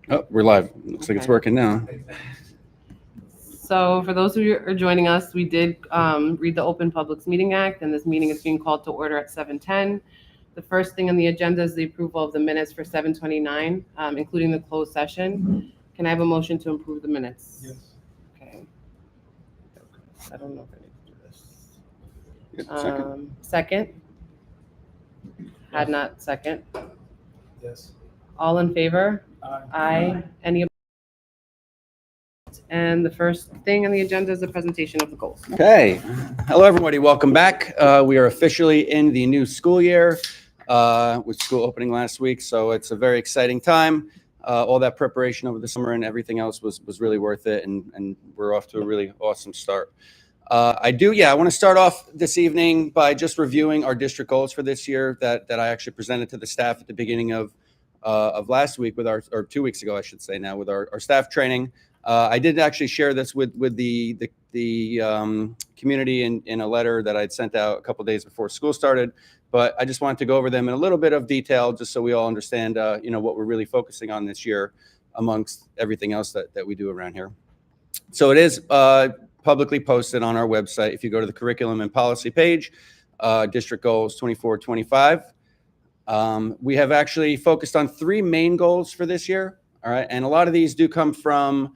Oh, we're live. Looks like it's working now. So for those who are joining us, we did read the Open Publics Meeting Act, and this meeting is being called to order at 7:10. The first thing on the agenda is the approval of the minutes for 7:29, including the closed session. Can I have a motion to approve the minutes? Yes. Okay. I don't know if I need to do this. Yep, second. Second? Had not second. Yes. All in favor? Aye. Aye. Any? And the first thing on the agenda is the presentation of the goals. Okay. Hello, everybody. Welcome back. We are officially in the new school year with school opening last week. So it's a very exciting time. All that preparation over the summer and everything else was really worth it. And we're off to a really awesome start. I want to start off this evening by just reviewing our district goals for this year that I actually presented to the staff at the beginning of last week or 2 weeks ago, I should say now, with our staff training. I did actually share this with the community in a letter that I'd sent out a couple days before school started, but I just wanted to go over them in a little bit of detail just so we all understand what we're really focusing on this year amongst everything else that we do around here. So it is publicly posted on our website. If you go to the curriculum and policy page, district goals 24-25. We have actually focused on 3 main goals for this year. All right. And a lot of these do come from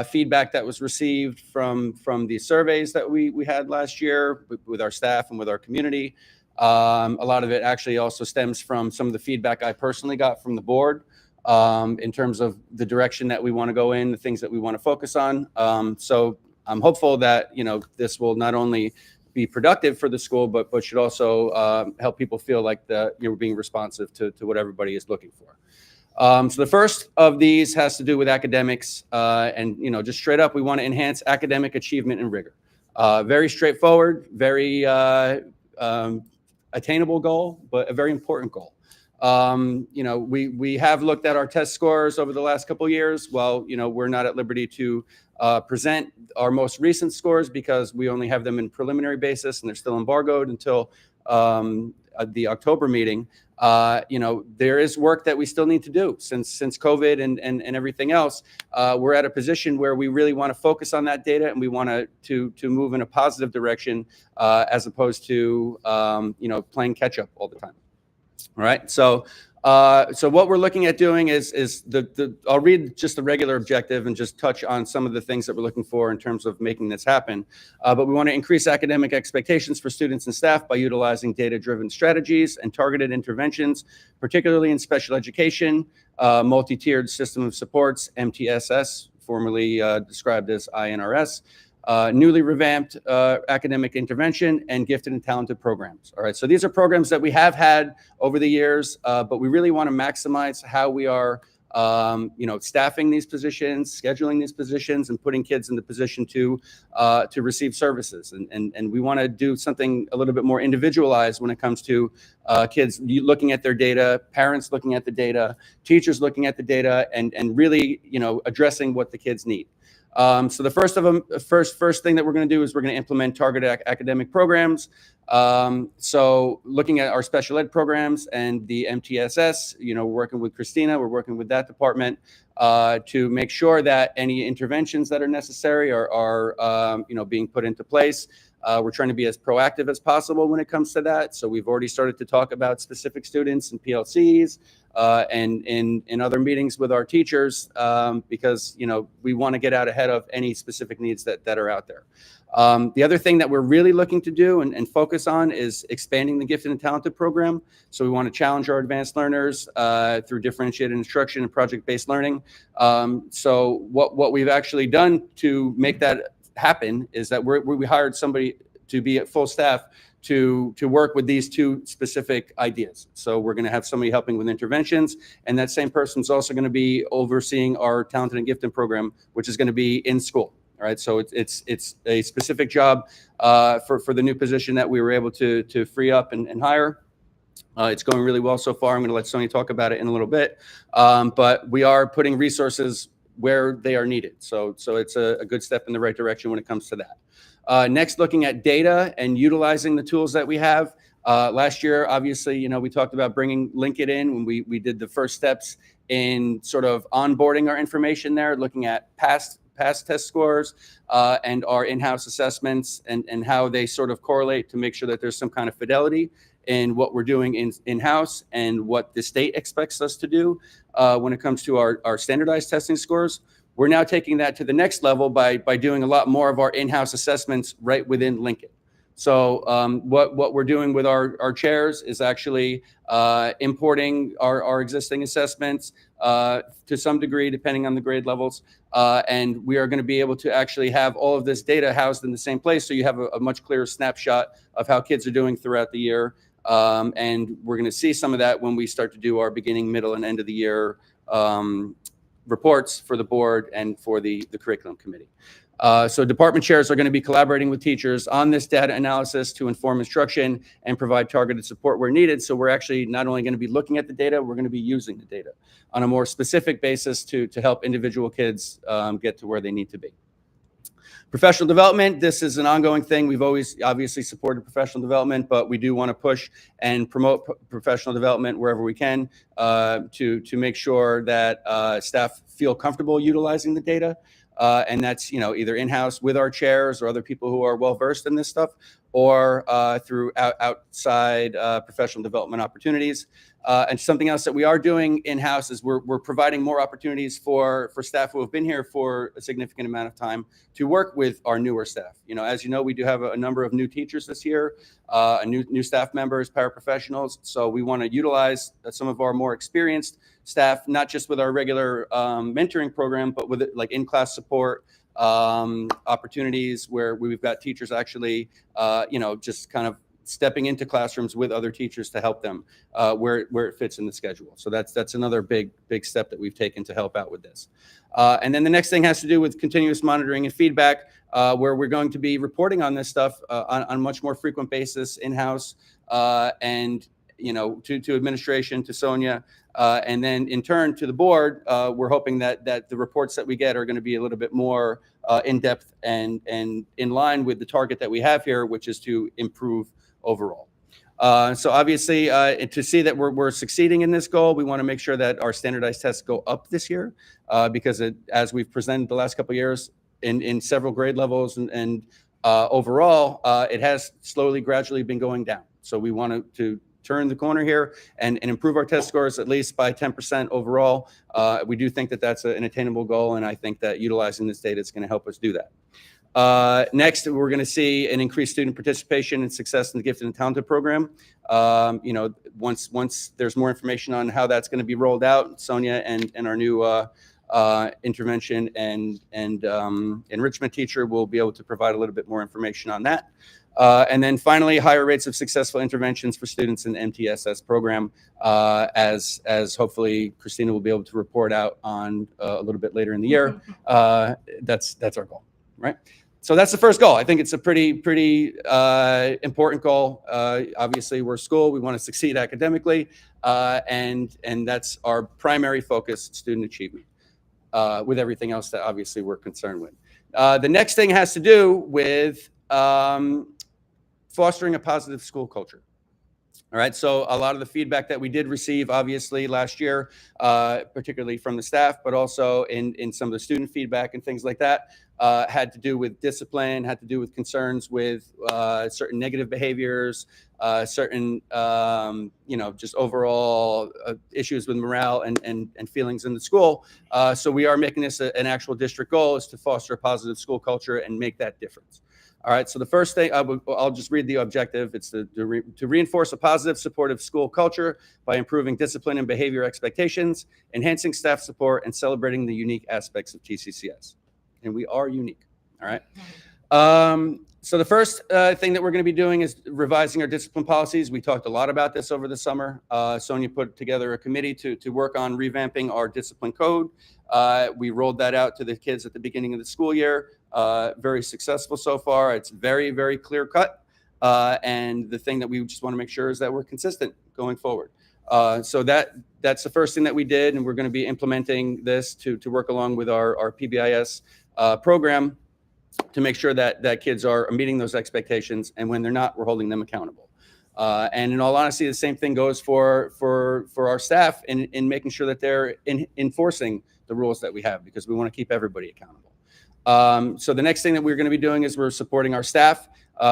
feedback that was received from the surveys that we had last year with our staff and with our community. A lot of it actually also stems from some of the feedback I personally got from the board in terms of the direction that we want to go in, the things that we want to focus on. So I'm hopeful that, this will not only be productive for the school, but should also help people feel like you're being responsive to what everybody is looking for. So the first of these has to do with academics, and just straight up, we want to enhance academic achievement and rigor. Very straightforward, very attainable goal, but a very important goal. We have looked at our test scores over the last couple of years. Well, we're not at liberty to present our most recent scores because we only have them in preliminary basis and they're still embargoed until the October meeting. There is work that we still need to do since COVID and everything else. We're at a position where we really want to focus on that data and we want to move in a positive direction as opposed to playing catch up all the time. All right. So what we're looking at doing is I'll read just the regular objective and just touch on some of the things that we're looking for in terms of making this happen. But we want to increase academic expectations for students and staff by utilizing data-driven strategies and targeted interventions, particularly in special education, multi-tiered system of supports, MTSS, formerly described as INRS, newly revamped academic intervention, and gifted and talented programs. All right, so these are programs that we have had over the years, but we really want to maximize how we are, staffing these positions, scheduling these positions, and putting kids in the position to receive services. And we want to do something a little bit more individualized when it comes to kids looking at their data, parents looking at the data, teachers looking at the data, and really, addressing what the kids need. So the first thing that we're going to do is we're going to implement targeted academic programs. So looking at our special ed programs and the MTSS, we're working with Christina, we're working with that department to make sure that any interventions that are necessary are being put into place. We're trying to be as proactive as possible when it comes to that. So we've already started to talk about specific students and PLCs and in other meetings with our teachers because, we want to get out ahead of any specific needs that are out there. The other thing that we're really looking to do and focus on is expanding the gifted and talented program. So we want to challenge our advanced learners through differentiated instruction and project-based learning. So what we've actually done to make that happen is that we hired somebody to be at full staff to work with these 2 specific ideas. So we're going to have somebody helping with interventions, and that same person's also going to be overseeing our talented and gifted program, which is going to be in school. All right, so it's a specific job for the new position that we were able to free up and hire. It's going really well so far. I'm going to let Sonia talk about it in a little bit, but we are putting resources where they are needed. So it's a good step in the right direction when it comes to that. Next, looking at data and utilizing the tools that we have. Last year, obviously, we talked about bringing Linkit in when we did the first steps in sort of onboarding our information there, looking at past test scores and our in-house assessments and how they sort of correlate to make sure that there's some kind of fidelity in what we're doing in-house and what the state expects us to do when it comes to our standardized testing scores. We're now taking that to the next level by doing a lot more of our in-house assessments right within Linkit. So what we're doing with our chairs is actually importing our existing assessments to some degree, depending on the grade levels. And we are going to be able to actually have all of this data housed in the same place. So you have a much clearer snapshot of how kids are doing throughout the year. And we're going to see some of that when we start to do our beginning, middle, and end of the year reports for the board and for the curriculum committee. So department chairs are going to be collaborating with teachers on this data analysis to inform instruction and provide targeted support where needed. So we're actually not only going to be looking at the data, we're going to be using the data on a more specific basis to help individual kids get to where they need to be. Professional development, this is an ongoing thing. We've always obviously supported professional development, but we do want to push and promote professional development wherever we can to make sure that staff feel comfortable utilizing the data. And that's, either in-house with our chairs or other people who are well-versed in this stuff, or through outside professional development opportunities. And something else that we are doing in-house is we're providing more opportunities for staff who have been here for a significant amount of time to work with our newer staff. As you know, we do have a number of new teachers this year, new staff members, paraprofessionals. So we want to utilize some of our more experienced staff, not just with our regular mentoring program, but with like in-class support opportunities where we've got teachers actually, just kind of stepping into classrooms with other teachers to help them where it fits in the schedule. So that's another big step that we've taken to help out with this. And then the next thing has to do with continuous monitoring and feedback, where we're going to be reporting on this stuff on a much more frequent basis in-house and to administration, to Sonia, and then in turn to the board. We're hoping that the reports that we get are going to be a little bit more in-depth and in line with the target that we have here, which is to improve overall. So obviously, to see that we're succeeding in this goal, we want to make sure that our standardized tests go up this year, because as we've presented the last couple of years in several grade levels and overall, it has slowly, gradually been going down. So we want to turn the corner here and improve our test scores at least by 10% overall. We do think that that's an attainable goal, and I think that utilizing this data is going to help us do that. Next, we're going to see an increased student participation and success in the Gifted and Talented program. Once there's more information on how that's going to be rolled out, Sonia and our new intervention and enrichment teacher will be able to provide a little bit more information on that. And then finally, higher rates of successful interventions for students in the MTSS program, as hopefully Christina will be able to report out on a little bit later in the year. That's our goal, right? So that's the first goal. I think it's a pretty important goal. Obviously, we're a school. We want to succeed academically, and that's our primary focus, student achievement, with everything else that obviously we're concerned with. The next thing has to do with fostering a positive school culture. All right, so a lot of the feedback that we did receive, obviously, last year, particularly from the staff, but also in some of the student feedback and things like that, had to do with discipline, had to do with concerns with certain negative behaviors, certain, just overall issues with morale and feelings in the school. So we are making this an actual district goal, is to foster a positive school culture and make that difference. All right, so the first thing, I'll just read the objective. It's to reinforce a positive, supportive school culture by improving discipline and behavior expectations, enhancing staff support, and celebrating the unique aspects of TCCS. And we are unique, all right? So the first thing that we're going to be doing is revising our discipline policies. We talked a lot about this over the summer. Sonia put together a committee to work on revamping our discipline code. We rolled that out to the kids at the beginning of the school year. Very successful so far. It's very, very clear cut. And the thing that we just want to make sure is that we're consistent going forward. So that's the first thing that we did. And we're going to be implementing this to work along with our PBIS program to make sure that kids are meeting those expectations. And when they're not, we're holding them accountable. And in all honesty, the same thing goes for our staff in making sure that they're enforcing the rules that we have, because we want to keep everybody accountable. So the next thing that we're going to be doing is we're supporting our staff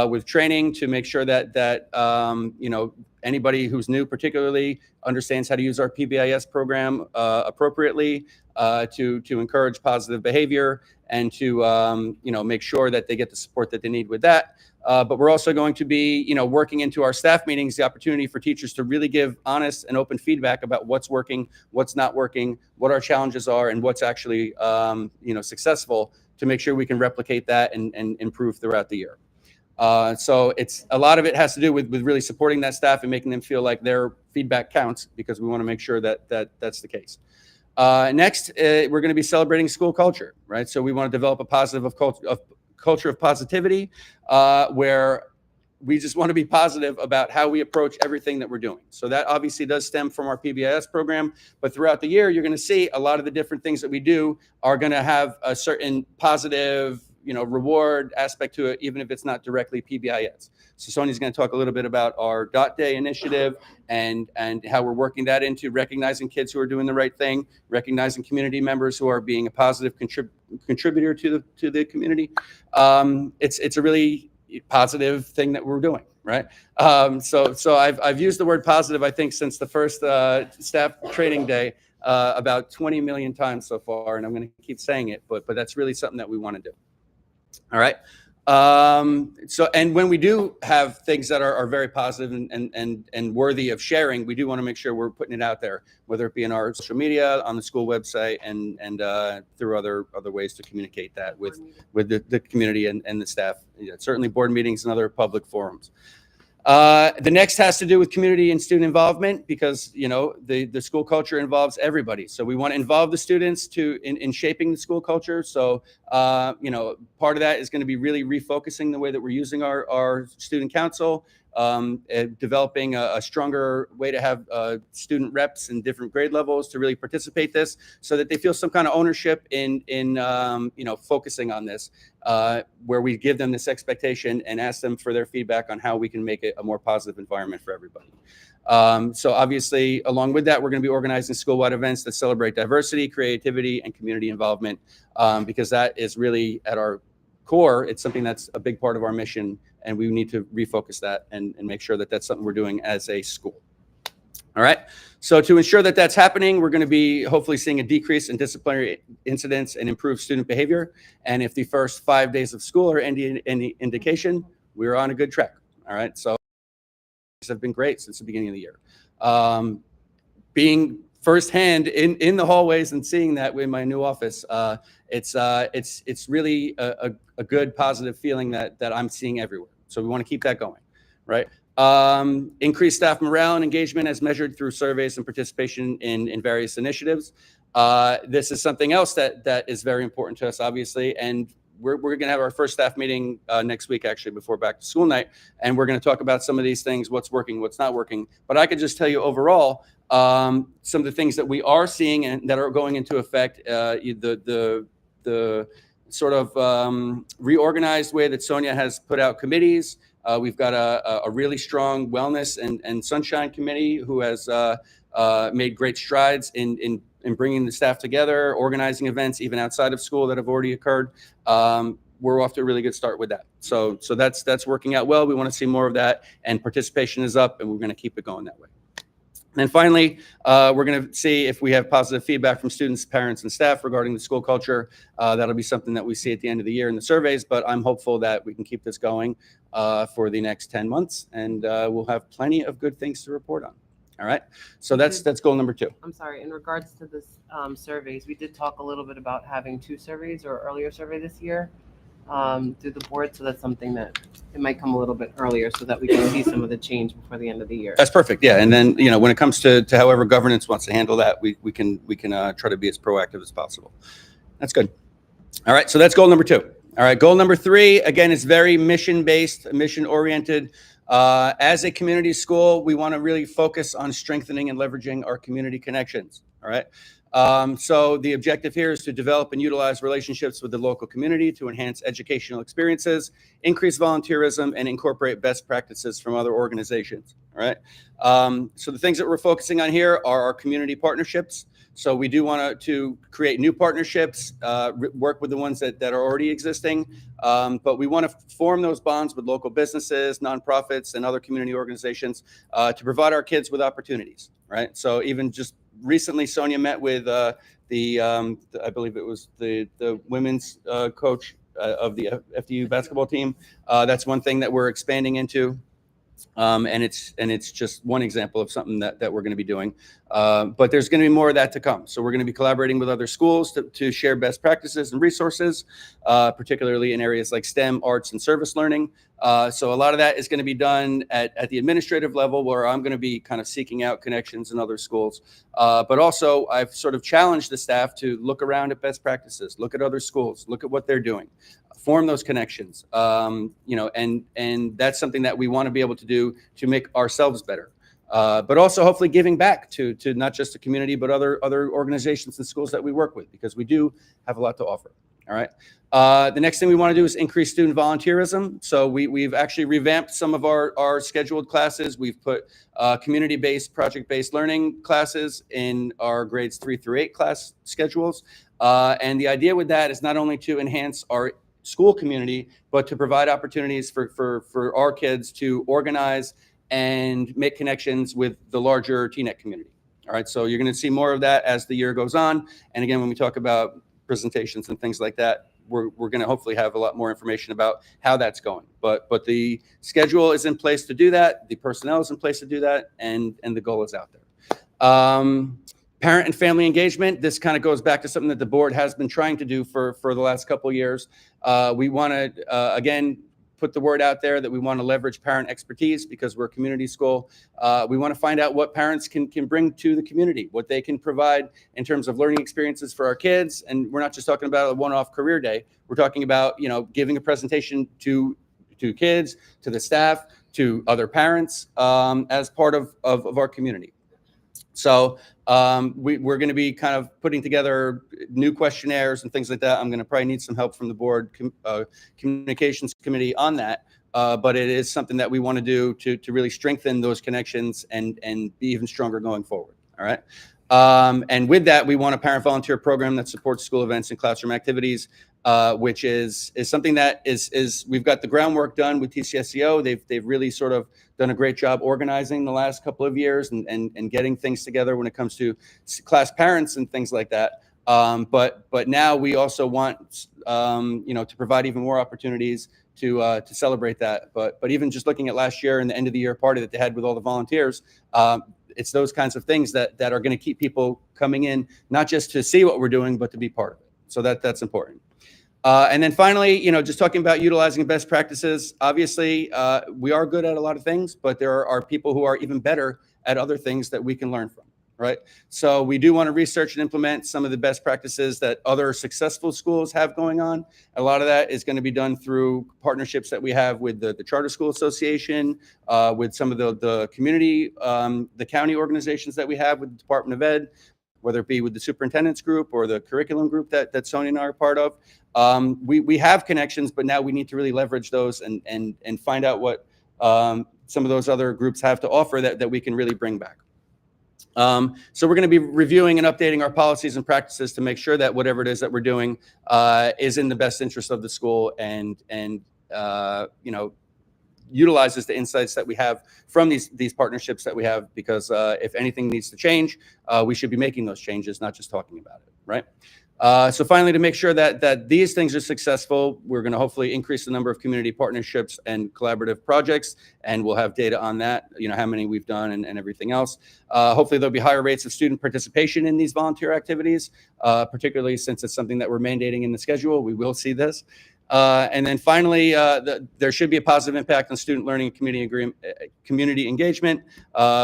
with training to make sure that you know, anybody who's new particularly understands how to use our PBIS program appropriately, to encourage positive behavior and to you know, make sure that they get the support that they need with that. But we're also going to be, you know, working into our staff meetings the opportunity for teachers to really give honest and open feedback about what's working, what's not working, what our challenges are, and what's actually you know, successful, to make sure we can replicate that and improve throughout the year. So it's a lot of it has to do with really supporting that staff and making them feel like their feedback counts, because we want to make sure that that's the case. Next, we're going to be celebrating school culture, right? So we want to develop a culture of positivity, where we just want to be positive about how we approach everything that we're doing. So that obviously does stem from our PBIS program, but throughout the year, you're going to see a lot of the different things that we do are going to have a certain positive, you know, reward aspect to it, even if it's not directly PBIS. So Sonia's going to talk a little bit about our Dot Day initiative and how we're working that into recognizing kids who are doing the right thing, recognizing community members who are being a positive contributor to the community. It's a really positive thing that we're doing, right? So I've used the word positive, I think, since the first staff training day about 20 million times so far, and I'm going to keep saying it, but that's really something that we want to do. All right. So, and when we do have things that are very positive and worthy of sharing, we do want to make sure we're putting it out there, whether it be in our social media, on the school website, and through other ways to communicate that with the community and the staff. Yeah, certainly board meetings and other public forums. The next has to do with community and student involvement, because, you know, the school culture involves everybody. So we want to involve the students in shaping the school culture. So, you know, part of that is going to be really refocusing the way that we're using our student council, developing a stronger way to have student reps in different grade levels to really participate this, so that they feel some kind of ownership in you know, focusing on this, where we give them this expectation and ask them for their feedback on how we can make it a more positive environment for everybody. So obviously, along with that, we're going to be organizing school-wide events that celebrate diversity, creativity, and community involvement, because that is really at our core. It's something that's a big part of our mission, and we need to refocus that and make sure that that's something we're doing as a school. All right. So to ensure that that's happening, we're going to be hopefully seeing a decrease in disciplinary incidents and improved student behavior. And if the first 5 days of school are any indication, we're on a good track. All right. So have been great since the beginning of the year. Being firsthand in the hallways and seeing that in my new office, it's really a good positive feeling that I'm seeing everywhere. So we want to keep that going, right? Increased staff morale and engagement as measured through surveys and participation in various initiatives. This is something else that is very important to us, obviously, and we're going to have our first staff meeting next week, actually, before back to school night, and we're going to talk about some of these things, what's working, what's not working. But I could just tell you overall, some of the things that we are seeing and that are going into effect, the sort of reorganized way that Sonia has put out committees. We've got a really strong wellness and sunshine committee who has made great strides in bringing the staff together, organizing events even outside of school that have already occurred. We're off to a really good start with that. So that's working out well. We want to see more of that, and participation is up, and we're going to keep it going that way. And finally, we're going to see if we have positive feedback from students, parents, and staff regarding the school culture. That'll be something that we see at the end of the year in the surveys, but I'm hopeful that we can keep this going for the next 10 months, and we'll have plenty of good things to report on. All right. So that's goal number 2. I'm sorry. In regards to this surveys, we did talk a little bit about having 2 surveys or earlier survey this year through the board. So that's something that it might come a little bit earlier so that we can see some of the change before the end of the year. That's perfect. Yeah. And then, you know, when it comes to however governance wants to handle that, we can try to be as proactive as possible. That's good. All right. So that's goal number 2. All right. Goal number 3, again, is very mission-based, mission-oriented. As a community school, we want to really focus on strengthening and leveraging our community connections. All right. So the objective here is to develop and utilize relationships with the local community to enhance educational experiences, increase volunteerism, and incorporate best practices from other organizations. All right. So the things that we're focusing on here are our community partnerships. So we do want to create new partnerships, work with the ones that are already existing, but we want to form those bonds with local businesses, nonprofits, and other community organizations to provide our kids with opportunities, right? So even just recently, Sonia met with I believe it was the women's coach of the FDU basketball team. That's one thing that we're expanding into. And it's just one example of something that we're going to be doing. But there's going to be more of that to come. So we're going to be collaborating with other schools to share best practices and resources, particularly in areas like STEM, arts, and service learning. So a lot of that is going to be done at the administrative level, where I'm going to be kind of seeking out connections in other schools. But also, I've sort of challenged the staff to look around at best practices, look at other schools, look at what they're doing, form those connections, and that's something that we want to be able to do to make ourselves better, but also hopefully giving back to not just the community, but other organizations and schools that we work with, because we do have a lot to offer. All right. The next thing we want to do is increase student volunteerism. So we've actually revamped some of our scheduled classes. We've put community-based, project-based learning classes in our grades 3 through 8 class schedules. And the idea with that is not only to enhance our school community, but to provide opportunities for our kids to organize and make connections with the larger TNET community. All right, so you're going to see more of that as the year goes on. And again, when we talk about presentations and things like that, we're going to hopefully have a lot more information about how that's going. But the schedule is in place to do that. The personnel is in place to do that, and the goal is out there. Parent and family engagement. This kind of goes back to something that the board has been trying to do for the last couple of years. We want to, again, put the word out there that we want to leverage parent expertise, because we're a community school. We want to find out what parents can bring to the community, what they can provide in terms of learning experiences for our kids. And we're not just talking about a one-off career day. We're talking about, giving a presentation to kids, to the staff, to other parents, as part of our community. So we're going to be kind of putting together new questionnaires and things like that. I'm going to probably need some help from the board communications committee on that. But it is something that we want to do to really strengthen those connections and be even stronger going forward. All right. And with that, we want a parent volunteer program that supports school events and classroom activities, which is something that is we've got the groundwork done with TCCO. They've really sort of done a great job organizing the last couple of years and getting things together when it comes to class parents and things like that. But now we also want to provide even more opportunities to celebrate that. But even just looking at last year and the end of the year party that they had with all the volunteers, it's those kinds of things that are going to keep people coming in, not just to see what we're doing, but to be part of it. So that's important. And then finally, just talking about utilizing best practices. Obviously, we are good at a lot of things, but there are people who are even better at other things that we can learn from, right? So we do want to research and implement some of the best practices that other successful schools have going on. A lot of that is going to be done through partnerships that we have with the Charter School Association, with some of the community, the county organizations that we have with the Department of Ed, whether it be with the superintendent's group or the curriculum group that Sonia and I are part of. We have connections, but now we need to really leverage those and find out what some of those other groups have to offer that we can really bring back. So we're going to be reviewing and updating our policies and practices to make sure that whatever it is that we're doing is in the best interest of the school and utilizes the insights that we have from these partnerships that we have, because if anything needs to change, we should be making those changes, not just talking about it, right? So finally, to make sure that these things are successful, we're going to hopefully increase the number of community partnerships and collaborative projects, and we'll have data on that, how many we've done and everything else. Hopefully, there'll be higher rates of student participation in these volunteer activities, particularly since it's something that we're mandating in the schedule. We will see this. And then finally, there should be a positive impact on student learning and community engagement,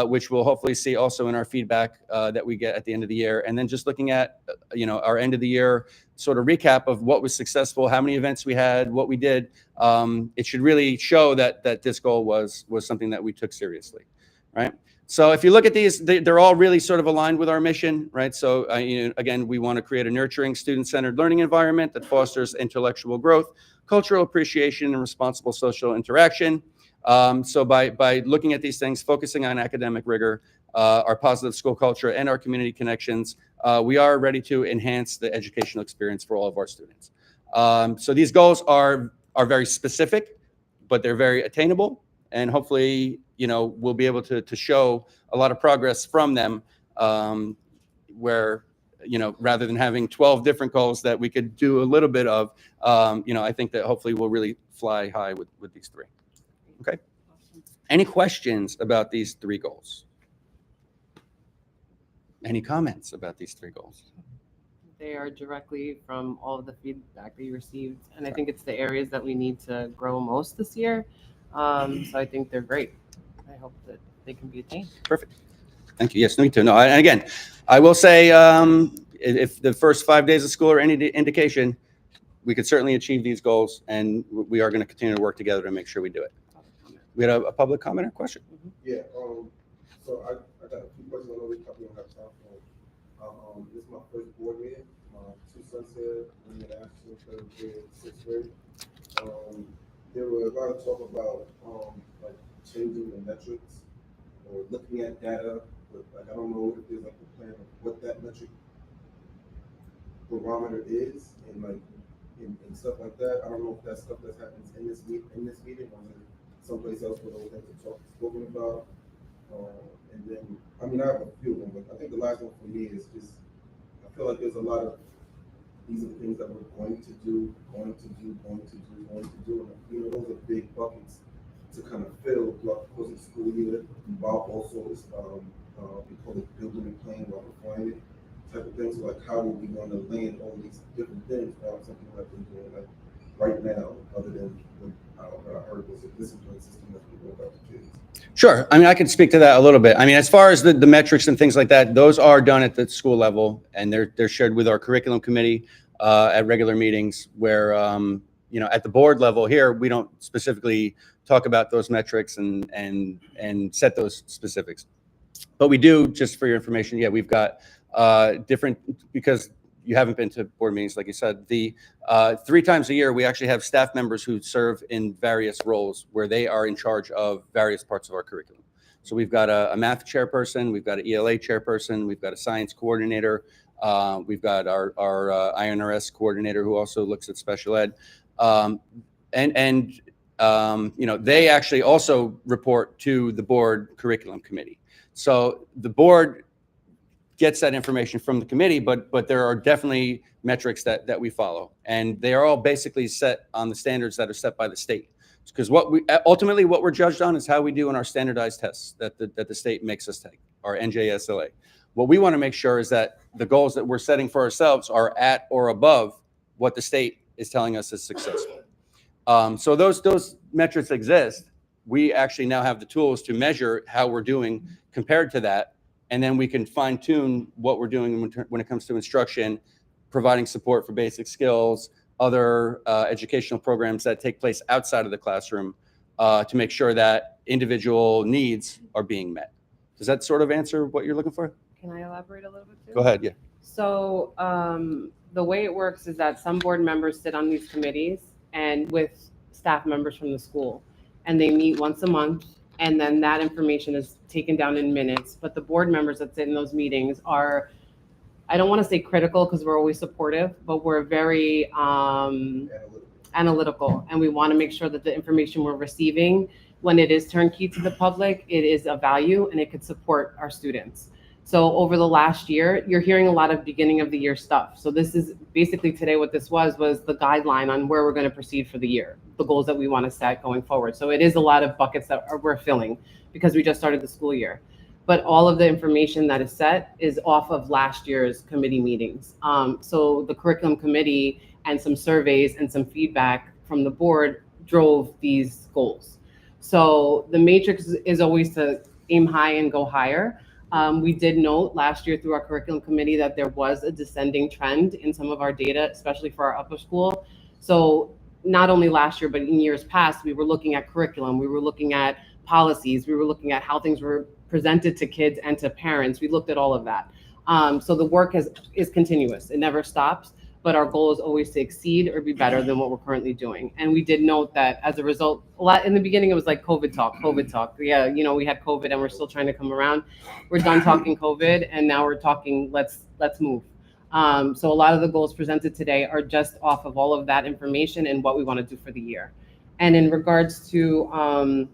which we'll hopefully see also in our feedback that we get at the end of the year. And then just looking at, our end of the year sort of recap of what was successful, how many events we had, what we did. It should really show that this goal was something that we took seriously, right? So if you look at these, they're all really sort of aligned with our mission, right? So again, we want to create a nurturing, student-centered learning environment that fosters intellectual growth, cultural appreciation, and responsible social interaction. So by looking at these things, focusing on academic rigor, our positive school culture, and our community connections, we are ready to enhance the educational experience for all of our students. So these goals are very specific, but they're very attainable, and hopefully, we'll be able to show a lot of progress from them, where, rather than having 12 different goals that we could do a little bit of, I think that hopefully we'll really fly high with these three. Okay. Any questions about these three goals? Any comments about these three goals? They are directly from all of the feedback that you received, and I think it's the areas that we need to grow most this year. So I think they're great. I hope that they can be attained. Perfect. Thank you. Yes, me too. No, and again, I will say, if the first 5 days of school are any indication, we could certainly achieve these goals, and we are going to continue to work together to make sure we do it. We had a public comment or question? Yeah. So I got a few questions. I know we probably don't have time for. This is my first board meeting. My two sons here, one in Ashton, third grade, sixth grade. There were a lot of talk about like changing the metrics or looking at data, but like I don't know if there's like a plan of what that metric barometer is and like and stuff like that. I don't know if that's stuff that happens in this meeting or someplace else where those things are spoken about. And then, I mean, I have a few of them, but I think the last one for me is just, I feel like there's a lot of, these are the things that we're going to do, and those are big buckets to kind of fill throughout the course of the school year. Bob also is, we call it building and playing while we're flying it type of things. So like, how are we going to land all these different things without something like we're doing like right now, other than what I heard was a discipline system that we rolled out to kids. Sure. I mean, I can speak to that a little bit. I mean, as far as the metrics and things like that, those are done at the school level, and they're shared with our curriculum committee at regular meetings where, at the board level here, we don't specifically talk about those metrics and set those specifics. But we do, just for your information, yeah, we've got different, because you haven't been to board meetings, like you said, the 3 times a year, we actually have staff members who serve in various roles where they are in charge of various parts of our curriculum. So we've got a math chairperson, we've got an ELA chairperson, we've got a science coordinator, we've got our INRS coordinator who also looks at special ed. They actually also report to the board curriculum committee. So the board gets that information from the committee, but there are definitely metrics that we follow, and they are all basically set on the standards that are set by the state. Because what we're judged on is how we do in our standardized tests that the state makes us take, our NJSLA. What we want to make sure is that the goals that we're setting for ourselves are at or above what the state is telling us is successful. So those metrics exist. We actually now have the tools to measure how we're doing compared to that. And then we can fine tune what we're doing when it comes to instruction, providing support for basic skills, other educational programs that take place outside of the classroom to make sure that individual needs are being met. Does that sort of answer what you're looking for? Can I elaborate a little bit too? Go ahead, yeah. So the way it works is that some board members sit on these committees and with staff members from the school, and they meet once a month. And then that information is taken down in minutes. But the board members that sit in those meetings are, I don't want to say critical because we're always supportive, but we're very analytical. And we want to make sure that the information we're receiving, when it is turnkey to the public, it is of value and it could support our students. So over the last year, you're hearing a lot of beginning of the year stuff. So this is basically today what this was the guideline on where we're going to proceed for the year, the goals that we want to set going forward. So it is a lot of buckets that we're filling because we just started the school year. But all of the information that is set is off of last year's committee meetings. So the curriculum committee and some surveys and some feedback from the board drove these goals. So the matrix is always to aim high and go higher. We did note last year through our curriculum committee that there was a descending trend in some of our data, especially for our upper school. So not only last year, but in years past, we were looking at curriculum, we were looking at policies, we were looking at how things were presented to kids and to parents. We looked at all of that. So the work is continuous. It never stops. But our goal is always to exceed or be better than what we're currently doing. And we did note that as a result, a lot in the beginning, it was like COVID talk. Yeah, you know, we had COVID and we're still trying to come around. We're done talking COVID and now we're talking, let's move. So a lot of the goals presented today are just off of all of that information and what we want to do for the year. And in regards to,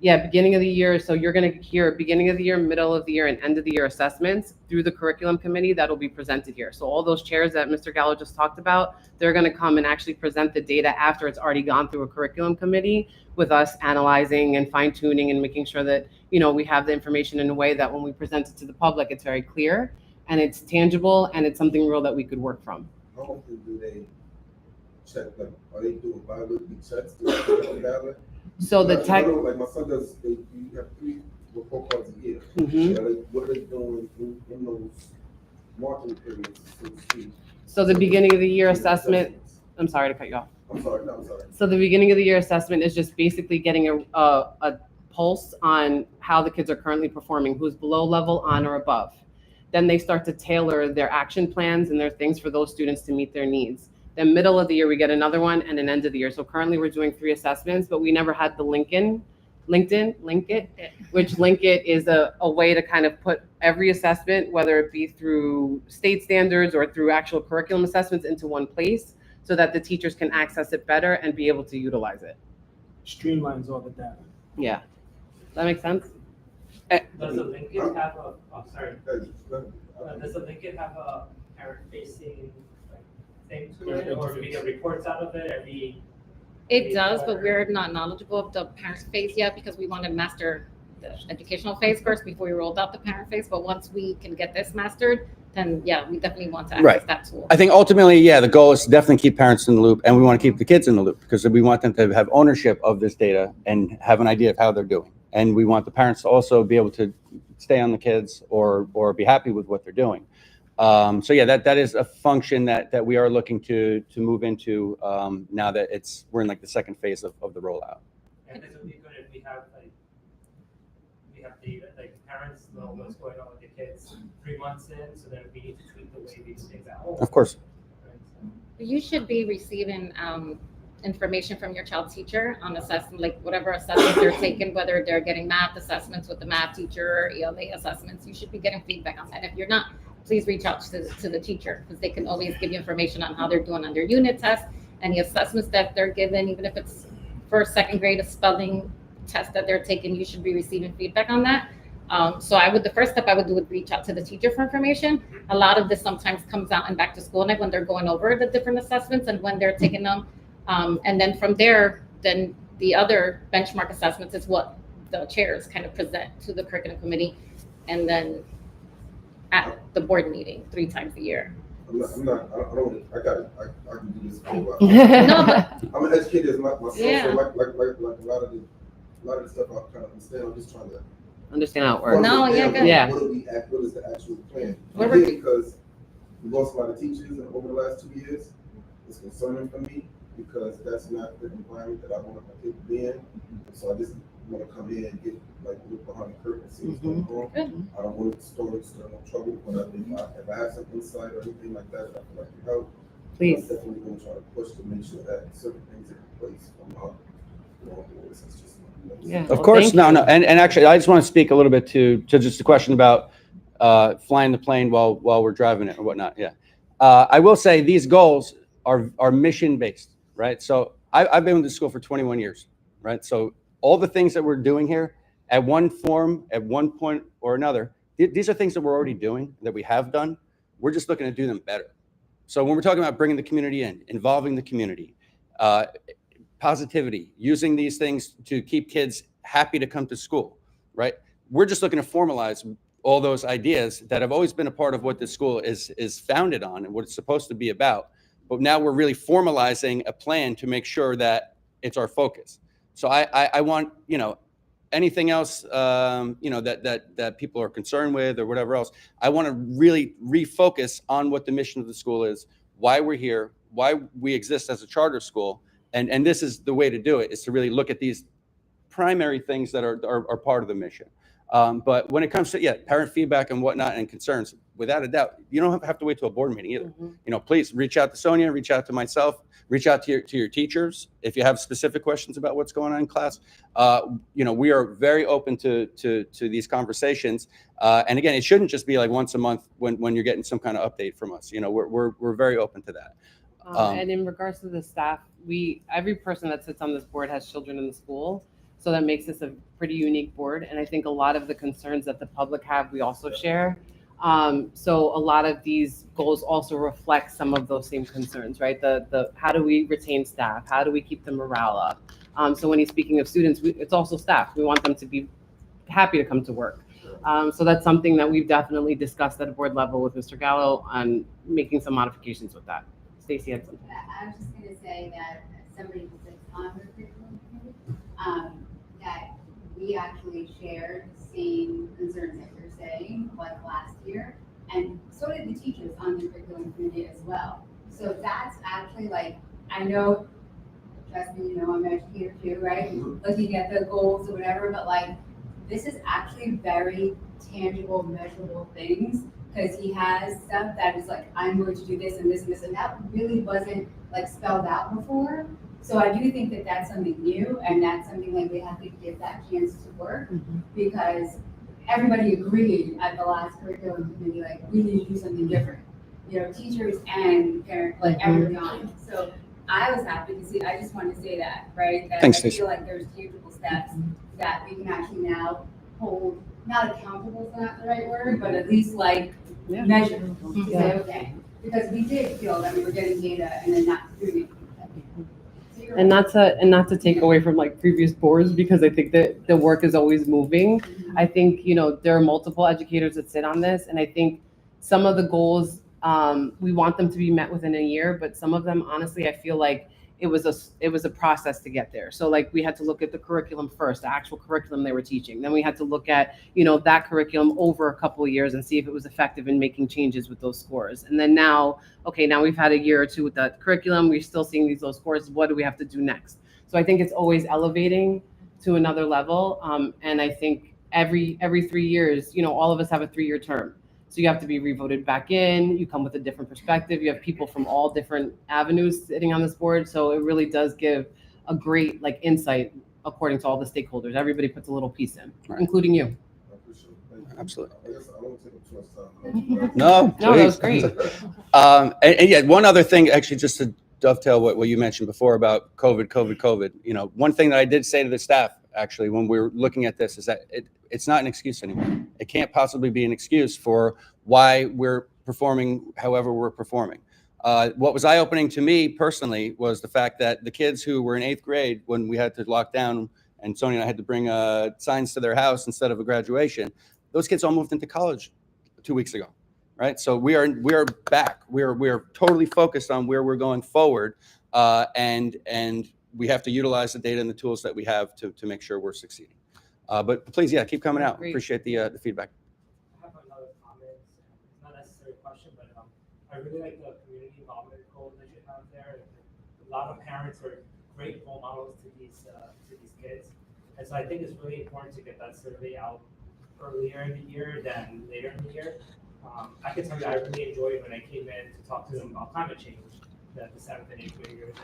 beginning of the year. So you're going to hear beginning of the year, middle of the year, and end of the year assessments through the curriculum committee that'll be presented here. So all those chairs that Mr. Gallo just talked about, they're going to come and actually present the data after it's already gone through a curriculum committee with us analyzing and fine tuning and making sure that, you know, we have the information in a way that when we present it to the public, it's very clear and it's tangible and it's something real that we could work from. How often do they check, like, are they doing bi-weekly checks to check on ballot? So the tech, like my son does, you have 3 report cards a year. Mhm. Yeah, like, what are they doing in those marking periods, so to speak? so the beginning of the year assessment, I'm sorry to cut you off. I'm sorry, no, I'm sorry. So the beginning of the year assessment is just basically getting a pulse on how the kids are currently performing, who's below level, on, or above. Then they start to tailor their action plans and their things for those students to meet their needs. Then middle of the year, we get another one and an end of the year. So currently we're doing 3 assessments, but we never had the LinkedIn, which Link It is a way to kind of put every assessment, whether it be through state standards or through actual curriculum assessments, into one place so that the teachers can access it better and be able to utilize it. Streamlines all the data. Yeah. That makes sense? Does the linkage have a, oh, sorry, does the linkage have a parent-facing like thing to it, or do we get reports out of it every? It does, but we're not knowledgeable of the parent phase yet because we want to master the educational phase first before we rolled out the parent phase. But once we can get this mastered, then yeah, we definitely want to access Right. that tool. I think ultimately, yeah, the goal is to definitely keep parents in the loop, and we want to keep the kids in the loop because we want them to have ownership of this data and have an idea of how they're doing. And we want the parents to also be able to stay on the kids or be happy with what they're doing. So yeah, that is a function that we are looking to move into now that we're in like the second phase of the rollout. And this would be good if we have data, like parents know what's going on with the kids 3 months in, so then we need to tweak the way we do things at home. Of course. Right, so. You should be receiving information from your child's teacher on assessment, like whatever assessments they're taking, whether they're getting math assessments with the math teacher, ELA assessments, you should be getting feedback on that. If you're not, please reach out to the teacher because they can always give you information on how they're doing on their unit tests, any assessments that they're given, even if it's first, second grade, a spelling test that they're taking, you should be receiving feedback on that. So the first step I would do would reach out to the teacher for information. A lot of this sometimes comes out in back to school night when they're going over the different assessments and when they're taking them. And then from there, then the other benchmark assessments is what the chairs kind of present to the curriculum committee. And then at the board meeting 3 times a year. I can do this for a while. No, but I'm an educator myself, Yeah. so like a lot of the stuff I kind of understand. I'm just trying to Understand how it works. No, yeah, good. Yeah. What is the actual plan? What Yeah, we- because we lost a lot of teachers over the last 2 years. It's concerning for me because that's not the environment that I want my kid to be in. So I just want to come in and get look behind the curtain and see what's going on. Good. I don't want to start external trouble, but if I have some insight or anything like that, I feel like can help. Please. I'm definitely going to try to push to make sure that certain things are in place from our boards. It's just, Yeah. Of Well, course, thank no. And actually, I just want to speak a little bit to just a question about flying the plane while we're driving it or whatnot. Yeah, I will say these goals are mission based, right? So I've been with the school for 21 years, right? So all the things that we're doing here, at one form, at one point or another, these are things that we're already doing, that we have done. We're just looking to do them better. So when we're talking about bringing the community in, involving the community, positivity, using these things to keep kids happy to come to school, right? We're just looking to formalize all those ideas that have always been a part of what this school is founded on and what it's supposed to be about. But now we're really formalizing a plan to make sure that it's our focus. So I want, anything else, that people are concerned with or whatever else, I want to really refocus on what the mission of the school is, why we're here, why we exist as a charter school. And this is the way to do it, is to really look at these primary things that are part of the mission. But when it comes to parent feedback and whatnot and concerns, without a doubt, you don't have to wait to a board meeting either. Please reach out to Sonia, reach out to myself, reach out to your teachers if you have specific questions about what's going on in class. We are very open to these conversations. And again, it shouldn't just be like once a month when you're getting some kind of update from us. We're very open to that. And in regards to the staff, every person that sits on this board has children in the school. So that makes this a pretty unique board. And I think a lot of the concerns that the public have, we also share. So a lot of these goals also reflect some of those same concerns, right? The how do we retain staff? How do we keep the morale up? So when he's speaking of students, it's also staff. We want them to be happy to come to work. So that's something that we've definitely discussed at a board level with Mr. Gallo on making some modifications with that. Stacy had something. I was just going to say that somebody who sits on the curriculum committee, that we actually shared the same concerns that you're saying, like last year, and so did the teachers on the curriculum committee as well. So that's actually I know, trust me, I'm an educator too, right? Looking at the goals or whatever, but this is actually very tangible, measurable things, because he has stuff that is I'm going to do this and this and this, and that really wasn't spelled out before. So I do think that that's something new, and that's something we have to give that chance to work, because everybody agreed at the last curriculum committee, we need to do something different. Teachers and parents, everybody on it. So I was happy to see, I just wanted to say that, right? That Thanks, I Stacey. feel there's tangible steps that we can actually now hold, not accountable is not the right word, but at least measure. To say, okay, because we did feel that we were getting data and then not doing it. So And not to take away from previous boards, because I think that the work is always moving. I think, there are multiple educators that sit on this, and I think some of the goals, we want them to be met within a year, but some of them, honestly, I feel it was a process to get there. So we had to look at the curriculum first, the actual curriculum they were teaching. Then we had to look at, that curriculum over a couple of years and see if it was effective in making changes with those scores. And then now we've had a year or two with that curriculum. We're still seeing these low scores. What do we have to do next? So I think it's always elevating to another level. And I think every 3 years, all of us have a 3-year term. So you have to be revoted back in. You come with a different perspective. You have people from all different avenues sitting on this board. So it really does give a great insight according to all the stakeholders. Everybody puts a little piece in, Right. including you. I appreciate it. Thank you. Absolutely. I guess I don't want to take up too much time. No, No, that was please. great. And yeah, one other thing, actually, just to dovetail what you mentioned before about COVID. One thing that I did say to the staff, actually, when we were looking at this, is that it's not an excuse anymore. It can't possibly be an excuse for why we're performing however we're performing. What was eye-opening to me personally was the fact that the kids who were in 8th grade, when we had to lock down and Sonia and I had to bring signs to their house instead of a graduation, those kids all moved into college 2 weeks ago. Right, so we are back. We are totally focused on where we're going forward, and we have to utilize the data and the tools that we have to make sure we're succeeding. But please, keep coming out. Great. Appreciate the feedback. I have another comment. It's not necessarily a question, but I really like the community involvement goal that you have there. A lot of parents are great role models to these kids, and so I think it's really important to get that survey out earlier in the year than later in the year. I can tell you I really enjoyed when I came in to talk to them about climate change, the 7th and 8th graders,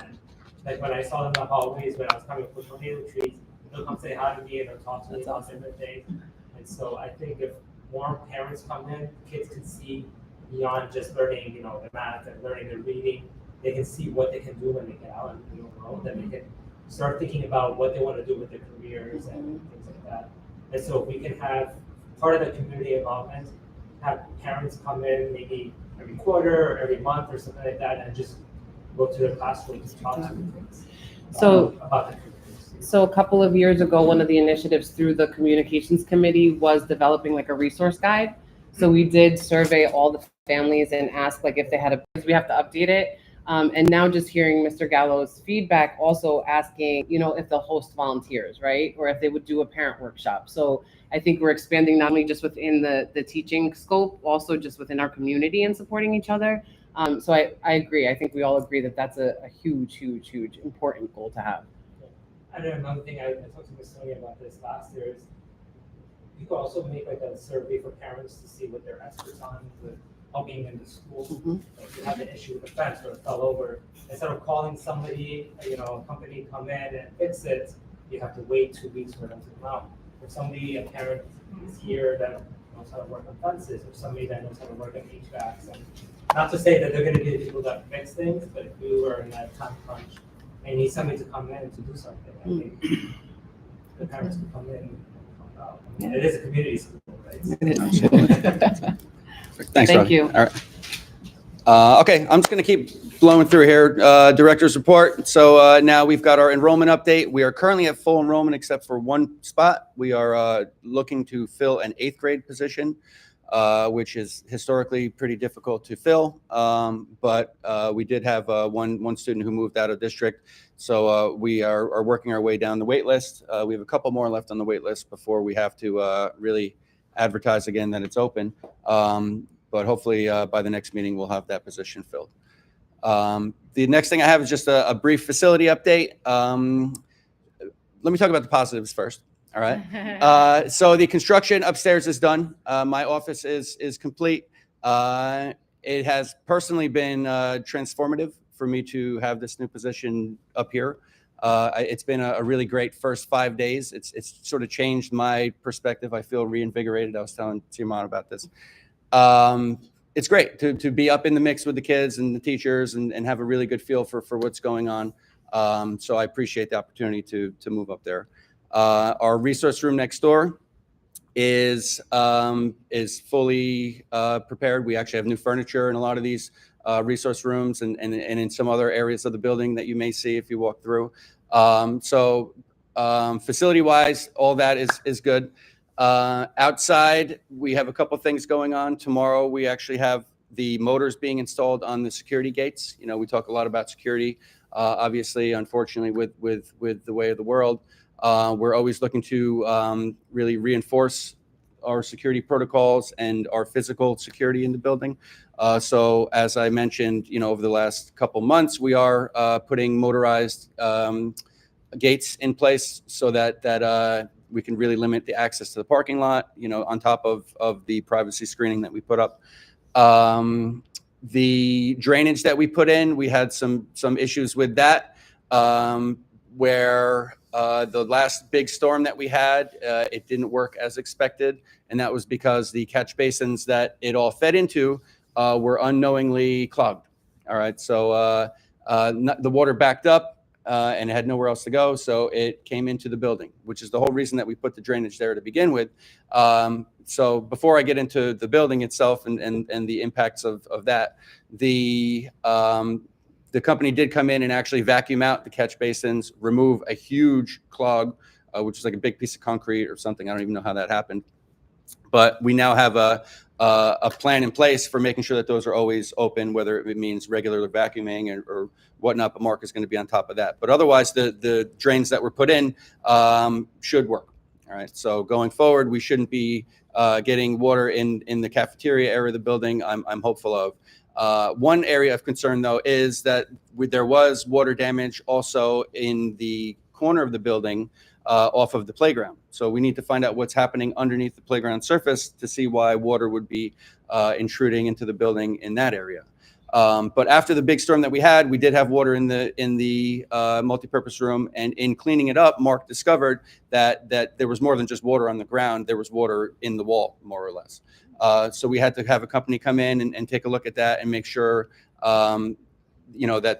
and when I saw them in the hallways when I was coming with potato trees, they'll come say hi to me and they'll talk to me about different things. And so I think if more parents come in, kids can see beyond just learning, the math and learning the reading. They can see what they can do when they get out in the real world, and they can start thinking about what they want to do with their careers and things like that. And so if we can have part of the community involvement, have parents come in maybe every quarter or every month or something like that, and just go to their classrooms and talk to them about the careers. So a couple of years ago, one of the initiatives through the communications committee was developing a resource guide. So we did survey all the families and ask if they had we have to update it. And now just hearing Mr. Gallo's feedback, also asking, if they'll host volunteers, right? Or if they would do a parent workshop. So I think we're expanding not only just within the teaching scope, also just within our community and supporting each other. So I agree. I think we all agree that that's a huge important goal to have. And then another thing, I talked to Ms. Sonia about this last year, is you could also make like a survey for parents to see what they're experts on with helping in the school. Mhm. If you have an issue with the fence or it fell over, instead of calling somebody, a company come in and fix it, you have to wait 2 weeks for them to come out. If somebody, a parent is here that knows how to work on fences, or somebody that knows how to work on HVACs, and not to say that they're gonna be the people that fix things, but if you are in that time crunch and need somebody to come in to do something, I think the parents can come in and help out. I mean, it is a community school, right? Thanks, Thank Rob. you. All right. Okay, I'm just going to keep blowing through here. Director's report. So now we've got our enrollment update. We are currently at full enrollment except for one spot. We are looking to fill an 8th grade position, which is historically pretty difficult to fill. But we did have one student who moved out of district. So we are working our way down the wait list. We have a couple more left on the wait list before we have to really advertise again that it's open. But hopefully by the next meeting, we'll have that position filled. The next thing I have is just a brief facility update. Let me talk about the positives first. All right. So the construction upstairs is done. My office is complete. It has personally been transformative for me to have this new position up here. It's been a really great first 5 days. It's sort of changed my perspective. I feel reinvigorated. I was telling Simon about this. It's great to be up in the mix with the kids and the teachers and have a really good feel for what's going on. So I appreciate the opportunity to move up there. Our resource room next door is fully prepared. We actually have new furniture in a lot of these resource rooms and in some other areas of the building that you may see if you walk through. So facility-wise, all that is good. Outside, we have a couple things going on. Tomorrow, we actually have the motors being installed on the security gates. You know, we talk a lot about security. Obviously, unfortunately, with the way of the world, we're always looking to really reinforce our security protocols and our physical security in the building. So as I mentioned, over the last couple months, we are putting motorized gates in place so that we can really limit the access to the parking lot, on top of the privacy screening that we put up. The drainage that we put in, we had some issues with that, where the last big storm that we had, it didn't work as expected. And that was because the catch basins that it all fed into were unknowingly clogged. All right. So the water backed up. And it had nowhere else to go, so it came into the building, which is the whole reason that we put the drainage there to begin with. So before I get into the building itself and the impacts of that, the company did come in and actually vacuum out the catch basins, remove a huge clog, which is like a big piece of concrete or something. I don't even know how that happened. But we now have a plan in place for making sure that those are always open, whether it means regular vacuuming or whatnot. But Mark is going to be on top of that. But otherwise, the drains that were put in should work. All right. So going forward, we shouldn't be getting water in the cafeteria area of the building. I'm hopeful of. One area of concern, though, is that there was water damage also in the corner of the building off of the playground. So we need to find out what's happening underneath the playground surface to see why water would be intruding into the building in that area. But after the big storm that we had, we did have water in the multipurpose room, and in cleaning it up, Mark discovered that there was more than just water on the ground. There was water in the wall, more or less. So we had to have a company come in and take a look at that and make sure that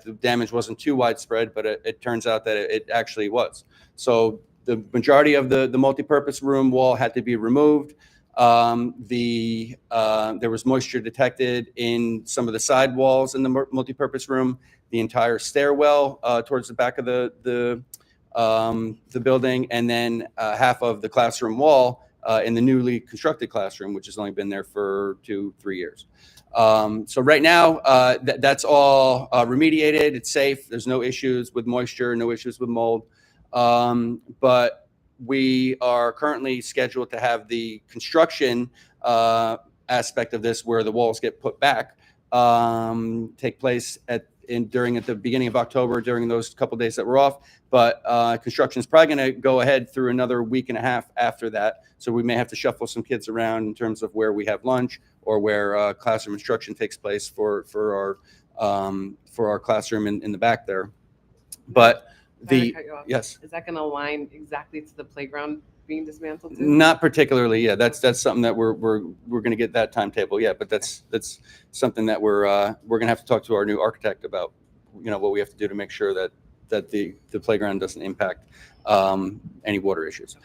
the damage wasn't too widespread, but it turns out that it actually was. So the majority of the multipurpose room wall had to be removed. There was moisture detected in some of the side walls in the multipurpose room, the entire stairwell towards the back of the building, and then half of the classroom wall in the newly constructed classroom, which has only been there for 2-3 years. So right now, that's all remediated. It's safe. There's no issues with moisture, no issues with mold. But we are currently scheduled to have the construction aspect of this, where the walls get put back, take place during at the beginning of October during those couple days that we're off. But construction is probably going to go ahead through another week and a half after that. So we may have to shuffle some kids around in terms of where we have lunch or where classroom instruction takes place for our classroom in the back there. But Sorry to cut you off. yes. Is that going to align exactly to the playground being dismantled too? Not particularly. Yeah, that's something that we're going to get that timetable. Yeah, but that's something that we're going to have to talk to our new architect about. What we have to do to make sure that the playground doesn't impact any water issues.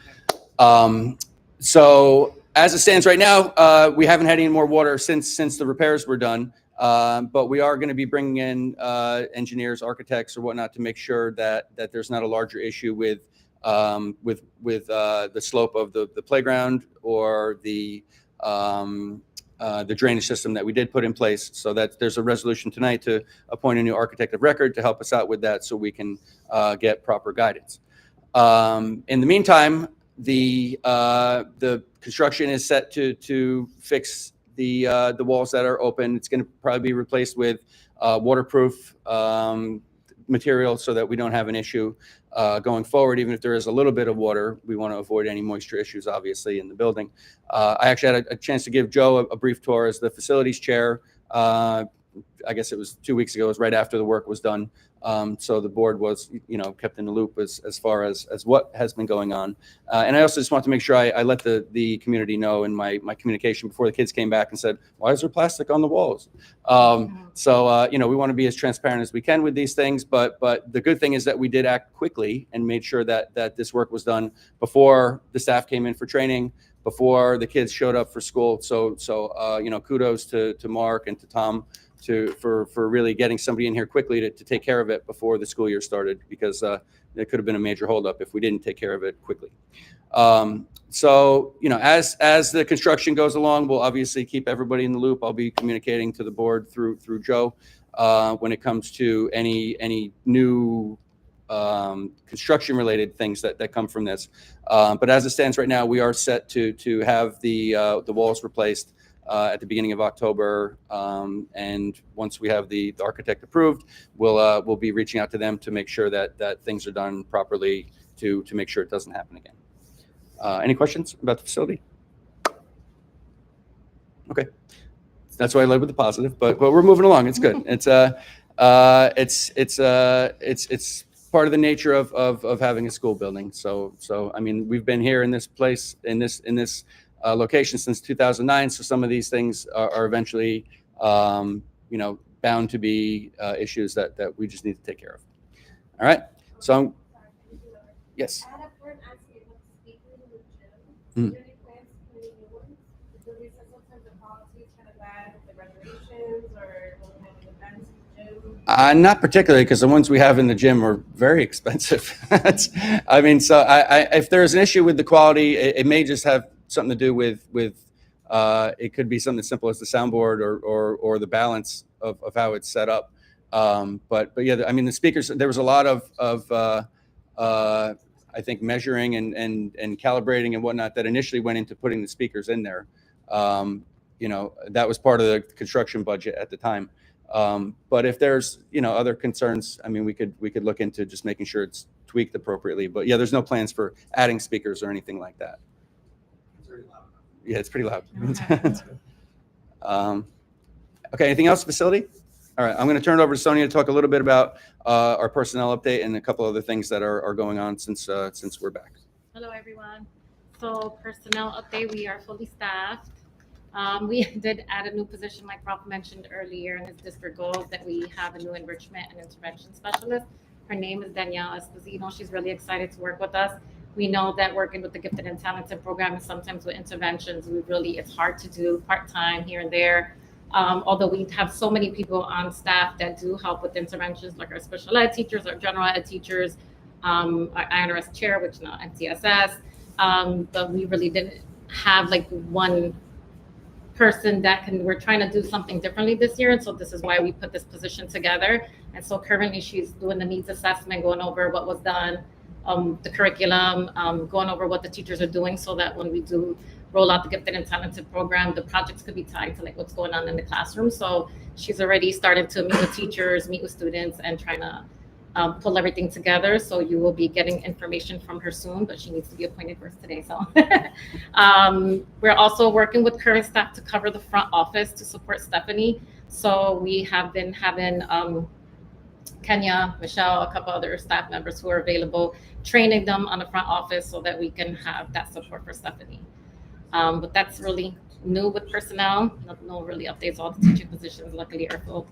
So as it stands right now, we haven't had any more water since the repairs were done. But we are going to be bringing in engineers, architects, or whatnot to make sure that there's not a larger issue with the slope of the playground or the drainage system that we did put in place. So that there's a resolution tonight to appoint a new architect of record to help us out with that, so we can get proper guidance. In the meantime, the construction is set to fix the walls that are open. It's going to probably be replaced with waterproof material so that we don't have an issue going forward. Even if there is a little bit of water, we want to avoid any moisture issues, obviously, in the building. I actually had a chance to give Joe a brief tour as the facilities chair. I guess it was 2 weeks ago. It was right after the work was done. So the board was, kept in the loop as far as what has been going on. And I also just want to make sure I let the community know in my communication before the kids came back and said, why is there plastic on the walls? So we want to be as transparent as we can with these things. But the good thing is that we did act quickly and made sure that this work was done before the staff came in for training, before the kids showed up for school. So kudos to Mark and to Tom for really getting somebody in here quickly to take care of it before the school year started, because there could have been a major holdup if we didn't take care of it quickly. So as the construction goes along, we'll obviously keep everybody in the loop. I'll be communicating to the board through Joe when it comes to any new construction related things that come from this. But as it stands right now, we are set to have the walls replaced at the beginning of October, and once we have the architect approved, we'll be reaching out to them to make sure that things are done properly to make sure it doesn't happen again. Any questions about the facility? Okay, that's why I led with the positive, but we're moving along. It's good. It's part of the nature of having a school building. So I mean, we've been here in this place in this location since 2009. So some of these things are eventually, bound to be issues that we just need to take care of. All right. So, yes. I had a friend asking about speaking with Jim. Mm. Is there any plans for any new ones? Because we said sometimes the policy is kind of bad with the regulations or when we have events in the gym. Not particularly, because the ones we have in the gym are very expensive. I mean, so if there's an issue with the quality, it may just have something to do with it could be something as simple as the soundboard or the balance of how it's set up. But yeah, I mean, the speakers, there was a lot of I think measuring and calibrating and whatnot that initially went into putting the speakers in there. That was part of the construction budget at the time. But if there's other concerns, I mean, we could look into just making sure it's tweaked appropriately. But yeah, there's no plans for adding speakers or anything like that. Yeah, it's pretty loud. Okay, anything else, facility? All right, I'm going to turn it over to Sonia to talk a little bit about our personnel update and a couple other things that are going on since we're back. Hello, everyone. So personnel update, we are fully staffed. We did add a new position, like Rob mentioned earlier, in his district goals, that we have a new enrichment and intervention specialist. Her name is Danielle Esposito. She's really excited to work with us. We know that working with the gifted and talented program and sometimes with interventions, it's hard to do part-time here and there. Although we have so many people on staff that do help with interventions, like our special ed teachers, our general ed teachers, our INRS chair, which now TCCS. But we really didn't have like one person we're trying to do something differently this year. And so this is why we put this position together. And so currently she's doing the needs assessment, going over what was done, the curriculum, going over what the teachers are doing, so that when we do roll out the gifted and talented program. The projects could be tied to like what's going on in the classroom. So she's already started to meet with teachers, meet with students, and trying to pull everything together. So you will be getting information from her soon, but she needs to be appointed first today. So we're also working with current staff to cover the front office to support Stephanie. So we have been having Kenya, Michelle, a couple other staff members who are available, training them on the front office so that we can have that support for Stephanie. But that's really new with personnel. No really updates. All the teaching positions luckily are filled.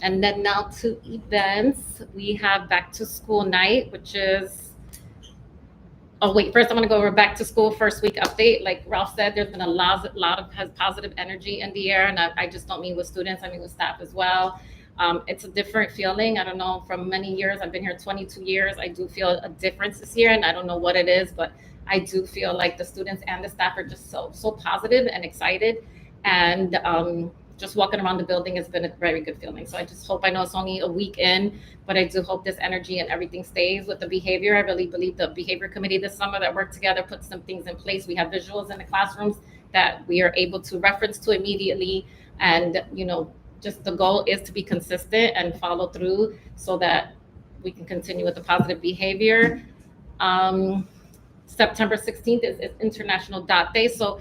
And then now to events. We have back to school night, which is, oh wait, first I'm gonna go over back to school first week update. Like Ralph said, there's been a lot of positive energy in the air, and I just don't mean with students, I mean with staff as well. It's a different feeling. I don't know, from many years, I've been here 22 years. I do feel a difference this year, and I don't know what it is, but I do feel like the students and the staff are just so positive and excited. And just walking around the building has been a very good feeling. So I just hope, I know it's only a week in, but I do hope this energy and everything stays with the behavior. I really believe the behavior committee this summer that worked together put some things in place. We have visuals in the classrooms that we are able to reference to immediately. And, you know, just the goal is to be consistent and follow through so that we can continue with the positive behavior. September 16th is International Dot Day. So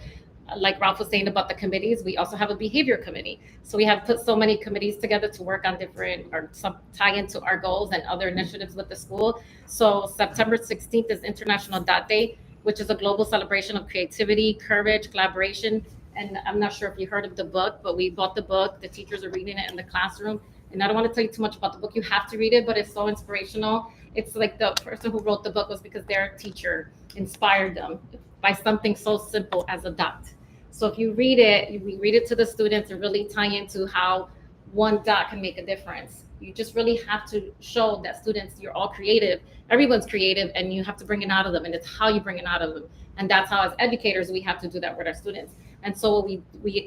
like Ralph was saying about the committees, we also have a behavior committee. So we have put so many committees together to work on different, or some tie into our goals and other initiatives with the school. So September 16th is International Dot Day, which is a global celebration of creativity, courage, collaboration. And I'm not sure if you heard of the book, but we bought the book. The teachers are reading it in the classroom. And I don't want to tell you too much about the book. You have to read it, but it's so inspirational. It's like the person who wrote the book was because their teacher inspired them by something so simple as a dot. So if you read it, we read it to the students and really tie into how one dot can make a difference. You just really have to show that students, you're all creative. Everyone's creative, and you have to bring it out of them. And it's how you bring it out of them. And that's how, as educators, we have to do that with our students. And so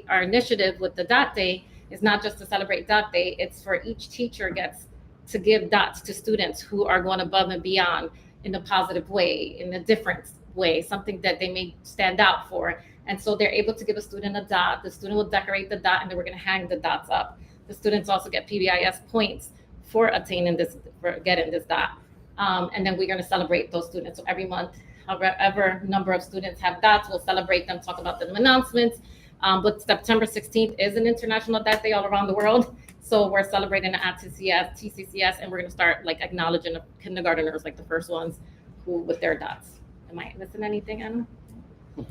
our initiative with the Dot Day is not just to celebrate Dot Day. It's for each teacher gets to give dots to students who are going above and beyond in a positive way, in a different way, something that they may stand out for. And so they're able to give a student a dot. The student will decorate the dot, and then we're going to hang the dots up. The students also get PBIS points for attaining this, for getting this dot. And then we're going to celebrate those students. So every month, however number of students have dots, we'll celebrate them, talk about them announcements. But September 16th is an International Dot Day all around the world. So we're celebrating at TCCS, and we're going to start like acknowledging the kindergarteners, like the first ones who with their dots. Am I missing anything, Anna?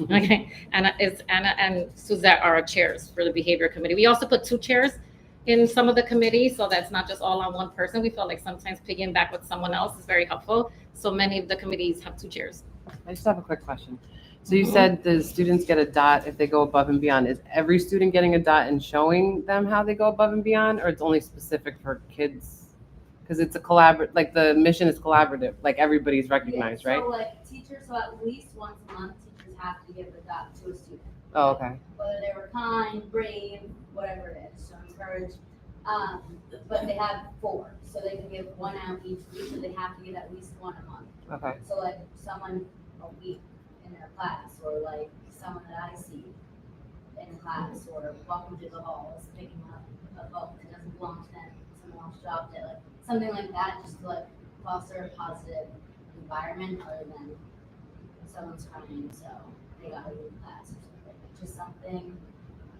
Okay, Anna and Suzette are our chairs for the behavior committee. We also put 2 chairs in some of the committees, so that's not just all on one person. We feel like sometimes piggying back with someone else is very helpful. So many of the committees have 2 chairs. I just have a quick question. So you said the students get a dot if they go above and beyond. Is every student getting a dot and showing them how they go above and beyond, or it's only specific for kids? Because it's a like the mission is collaborative, like everybody's recognized, right? So like teachers, so at least once a month, teachers have to give a dot to a student. Oh, okay. Whether they were kind, brave, whatever it is, so encourage. But they have 4, so they can give 1 out each week, so they have to give at least 1 a month. Okay. So like someone a week in their class, or like someone that I see in class, or walking through the halls, picking up a book that doesn't belong to them, someone else dropped it, like something like that, just to like foster a positive environment other than someone's crying, so they gotta leave class or something. It's just something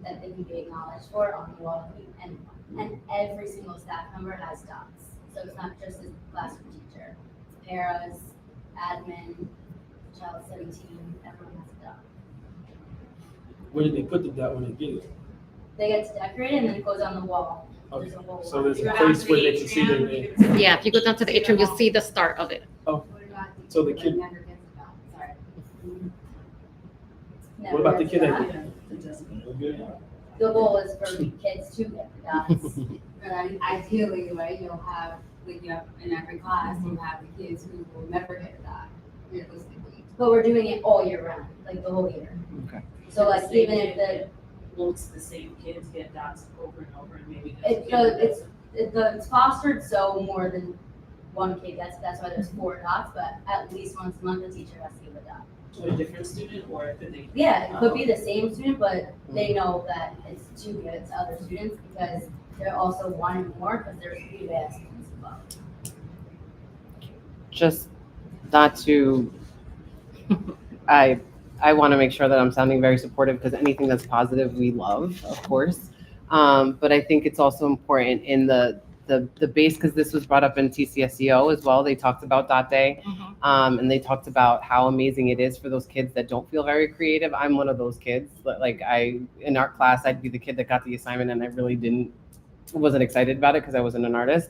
that they can be acknowledged for on the wall, and every single staff member has dots. So it's not just a classroom teacher, it's paras, admin, child study team, everyone has a dot. Where did they put the dot when they get it? They get to decorate it, and then it goes on the wall. Okay. There's a whole So there's a Go place down where to they the can see their atrium. name. Yeah, if you go down to the atrium, you'll see the start of it. So the kid- Never gets a dot, sorry. What about the kid that Never gets a dot. The goal is for kids to get the dots. And ideally, right, you'll have, like you have in every class, you have the kids who will never get a dot, realistically. But we're doing it all year round, like the whole year. Okay. So like even if the, Most the same kids get dots over and over, and maybe. it's fostered so more than one kid, that's why there's 4 dots, but at least once a month, the teacher has to give a dot. to a different student, or could they? Yeah, it could be the same student, but they know that it's to give it to other students because they're also wanting more because there's PBS students as well. Just not to, I want to make sure that I'm sounding very supportive because anything that's positive we love, of course. But I think it's also important in the base, because this was brought up in TCSEO as well. They talked about Dot Day, and they talked about how amazing it is for those kids that don't feel very creative. I'm one of those kids. Like in art class, I'd be the kid that got the assignment and I really wasn't excited about it because I wasn't an artist.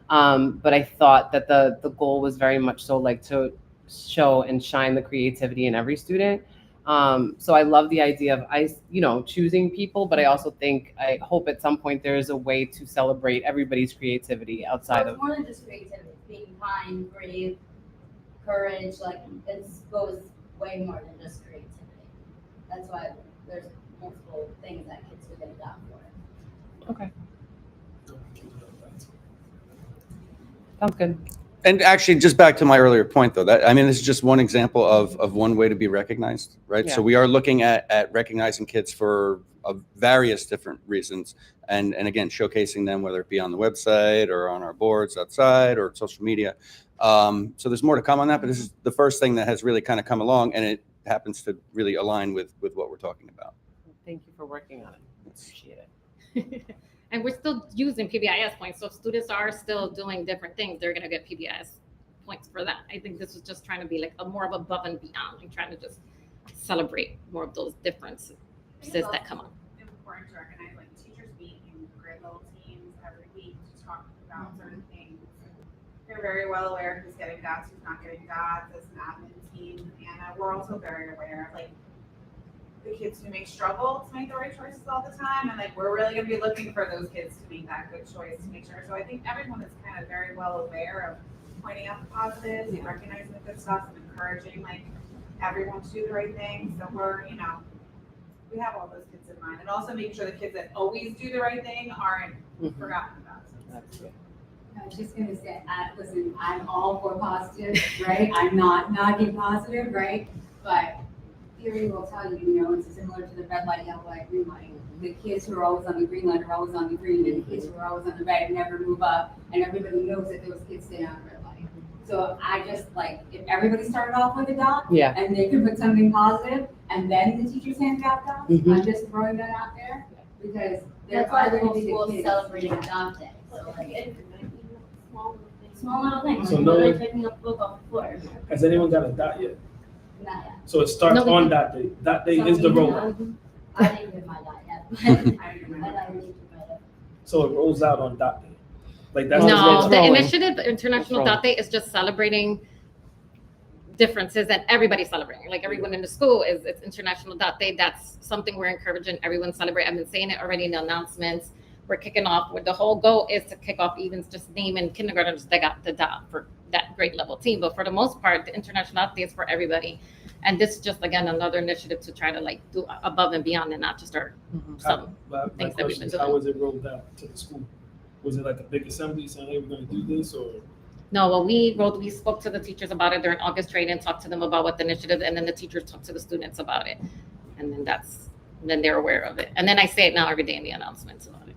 But I thought that the goal was very much so like to show and shine the creativity in every student. So I love the idea of choosing people, but I also I hope at some point there is a way to celebrate everybody's creativity outside So of. it's more than just creativity, it's being kind, brave, courage, like it goes way more than just creativity. That's why there's multiple things that kids could get a dot for. Okay, sounds good. And actually, just back to my earlier point, though, this is just one example of one way to be recognized, right? Yeah. So we are looking at recognizing kids for various different reasons, and again, showcasing them, whether it be on the website or on our boards outside or social media. So there's more to come on that, but this is the first thing that has really kind of come along, and it happens to really align with what we're talking about. Thank you for working on it. Appreciate it. And we're still using PBIS points. So if students are still doing different things, they're going to get PBIS points for that. I think this was just trying to be like a more of above and beyond and trying to just celebrate more of those differences that come up. Important to recognize like teachers meet in grade level teams every week to talk about certain things. They're very well aware of who's getting dots, who's not getting dots as an admin team. And we're also very aware of like the kids who may struggle to make the right choices all the time. And like, we're really gonna be looking for those kids to make that good choice to make sure. So I think everyone is kind of very well aware of pointing out the positives and recognizing the good stuff and encouraging like everyone to do the right thing. So we're, we have all those kids in mind, and also making sure the kids that always do the right thing aren't forgotten about. That's good. I was just gonna say, listen, I'm all for positive, right? I'm not knocking positive, right? But theory will tell you, it's similar to the red light, yellow light, green light. The kids who are always on the green light are always on the green, and the kids who are always on the red never move up, and everybody knows that those kids stay on the red light. So I just if everybody started off with a dot, Yeah. and they could put something positive, and then the teachers hand out dots, I'm just throwing that out there, because That's there why are the going whole to be the school kids. celebrating dot day. So like, small little things, So like no literally one- picking up a book off the floor. Has anyone got a dot yet? Not yet. So it starts No, we on can- that day. That day is the rollout. I didn't get my dot yet. I didn't But remember. I need to get it. So it rolls out on that day. Like that's Well, No, it's the rolling. initiative, International rolling. Dot Day, is just celebrating differences and everybody's celebrating. Like everyone in the school it's International Dot Day. That's something we're encouraging everyone to celebrate. I've been saying it already in the announcements. We're kicking off with the whole goal is to kick off even just naming kindergartners that got the dot for that grade level team. But for the most part, the International Dot Day is for everybody. And this is just, again, another initiative to try to do above and beyond and not just our some. My things that we've question been is, how doing. was it rolled out to the school? Was it like a big assembly saying, hey, we're gonna do this, or? No, well, we spoke to the teachers about it during August training, talked to them about what the initiative, and then the teachers talked to the students about it. And then they're aware of it. And then I say it now every day in the announcements about it.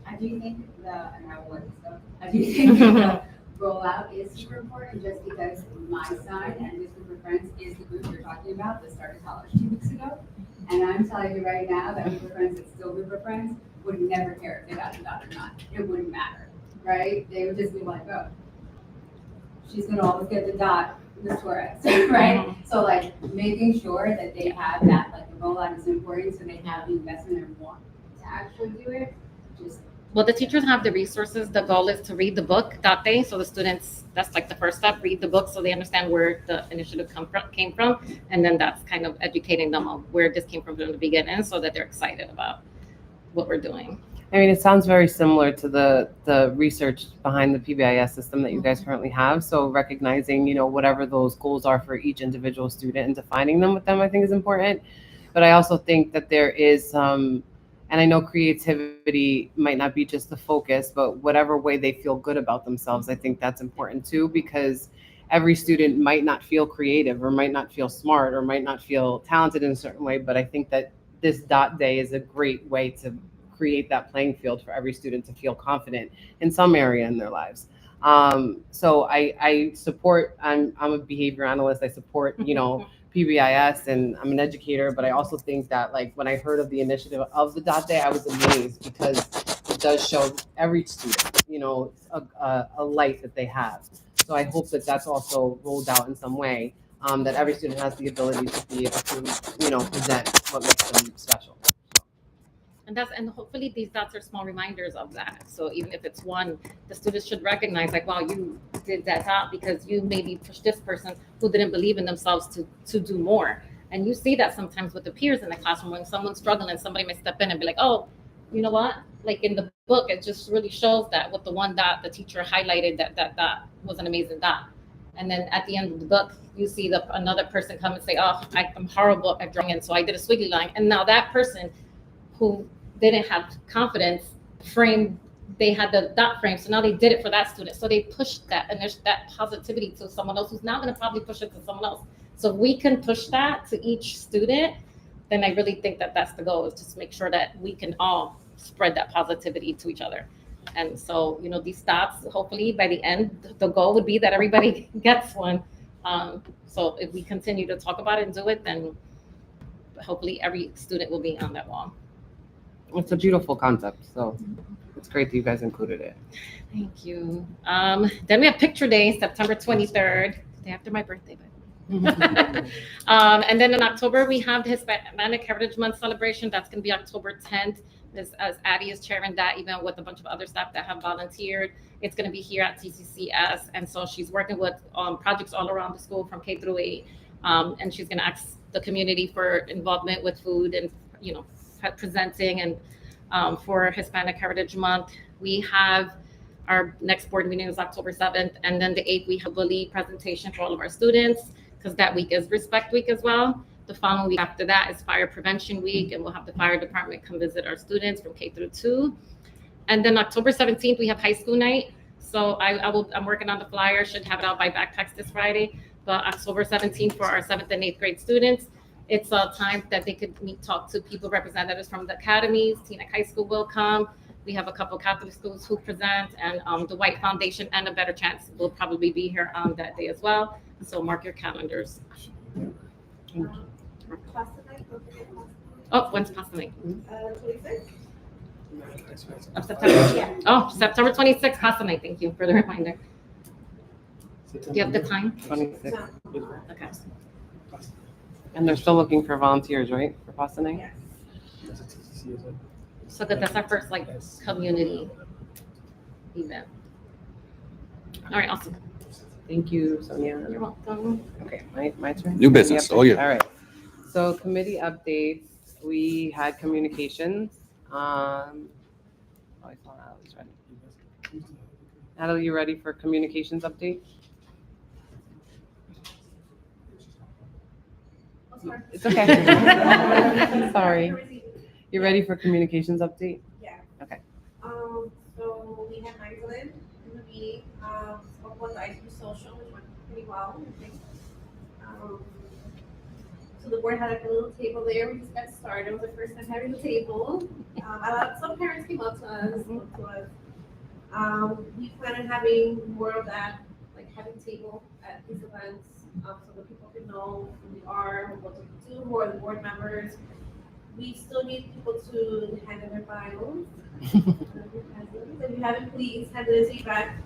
I do think and I will let this go, I do think the rollout is super important, just because my son and his group of friends is the group you're talking about that started college 2 weeks ago. And I'm telling you right now, that group of friends that's still group of friends would never care if they got a dot or not. It wouldn't matter, right? They would just be like, oh, she's gonna always get the dot, Miss Torres, right? So making sure that they have that, the rollout is important, so they have the investment and want to actually do it. Well, the teachers have the resources. The goal is to read the book that day. So the students, that's the first step, read the book so they understand where the initiative came from. And then that's kind of educating them on where this came from the beginning so that they're excited about what we're doing. I mean, it sounds very similar to the research behind the PBIS system that you guys currently have. So recognizing, whatever those goals are for each individual student and defining them with them, I think is important. But I also think that there is and I know creativity might not be just the focus, but whatever way they feel good about themselves, I think that's important too, because every student might not feel creative or might not feel smart or might not feel talented in a certain way, but I think that this dot day is a great way to create that playing field for every student to feel confident in some area in their lives. So I support, I'm a behavior analyst. I support, PBIS, and I'm an educator, but I also think that, like, when I heard of the initiative of the dot day, I was amazed because it does show every student, a light that they have. So I hope that that's also rolled out in some way, that every student has the ability to be able to, present what makes them special. And hopefully these dots are small reminders of that. So even if it's one, the students should recognize, like, wow, you did that dot because you maybe pushed this person who didn't believe in themselves to do more. And you see that sometimes with the peers in the classroom when someone's struggling, somebody may step in and be like, oh, you know what? Like in the book, it just really shows that with the one dot, the teacher highlighted that dot was an amazing dot. And then at the end of the book, you see another person come and say, oh, I'm horrible at drawing, and so I did a squiggly line. And now that person who didn't have confidence frame, they had the dot frame, so now they did it for that student. So they pushed that, and there's that positivity to someone else who's now going to probably push it to someone else. So if we can push that to each student, then I really think that that's the goal, is just make sure that we can all spread that positivity to each other. And so, these dots, hopefully by the end, the goal would be that everybody gets one. So if we continue to talk about it and do it, then hopefully every student will be on that wall. It's a beautiful concept, so it's great that you guys included it. Thank you. Then we have Picture Day, September 23rd, day after my birthday. And then in October, we have the Hispanic Heritage Month celebration. That's going to be October 10th. As Addie is chairing that event with a bunch of other staff that have volunteered. It's going to be here at TCCS. And so she's working with projects all around the school from K through 8. And she's going to ask the community for involvement with food and, presenting. And for Hispanic Heritage Month, we have our next board meeting is October 7th. And then the 8th, we have a bully presentation for all of our students, because that week is Respect Week as well. The following week after that is Fire Prevention Week, and we'll have the fire department come visit our students from K through 2. And then October 17th, we have high school night. So I'm working on the flyer, should have it out by backpacks this Friday. But October 17th for our 7th and 8th grade students, it's a time that they could talk to people, representatives from the academies. Teaneck High School will come. We have a couple Catholic schools who present, and the White Foundation and A Better Chance will probably be here on that day as well. So mark your calendars. Oh, when's pasta night? 26th? Of September. Oh, September 26th, pasta night. Thank you for the reminder. Do you have the time? 26. Okay. And they're still looking for volunteers, right, for pasta night? Yes. So good. That's our first community event. All right, awesome. Thank you, Sonia. You're welcome. Okay, my turn. New business, all you. All right. So committee updates, we had communications. I saw Natalie's ready. Natalie, you ready for communications update? It's okay. Sorry. You ready for communications update? Yeah. Okay. So we had Magdalene in the meeting, spoke about the IQ social, which went pretty well, I think. So the board had like a little table there. We just got started. It was the first time having a table. Some parents came up to us, spoke to us. We plan on having more of that, like having table at these events, so that people can know who we are, what we do, who are the board members. We still need people to hand in their bios. If you haven't, please hand it in feedback.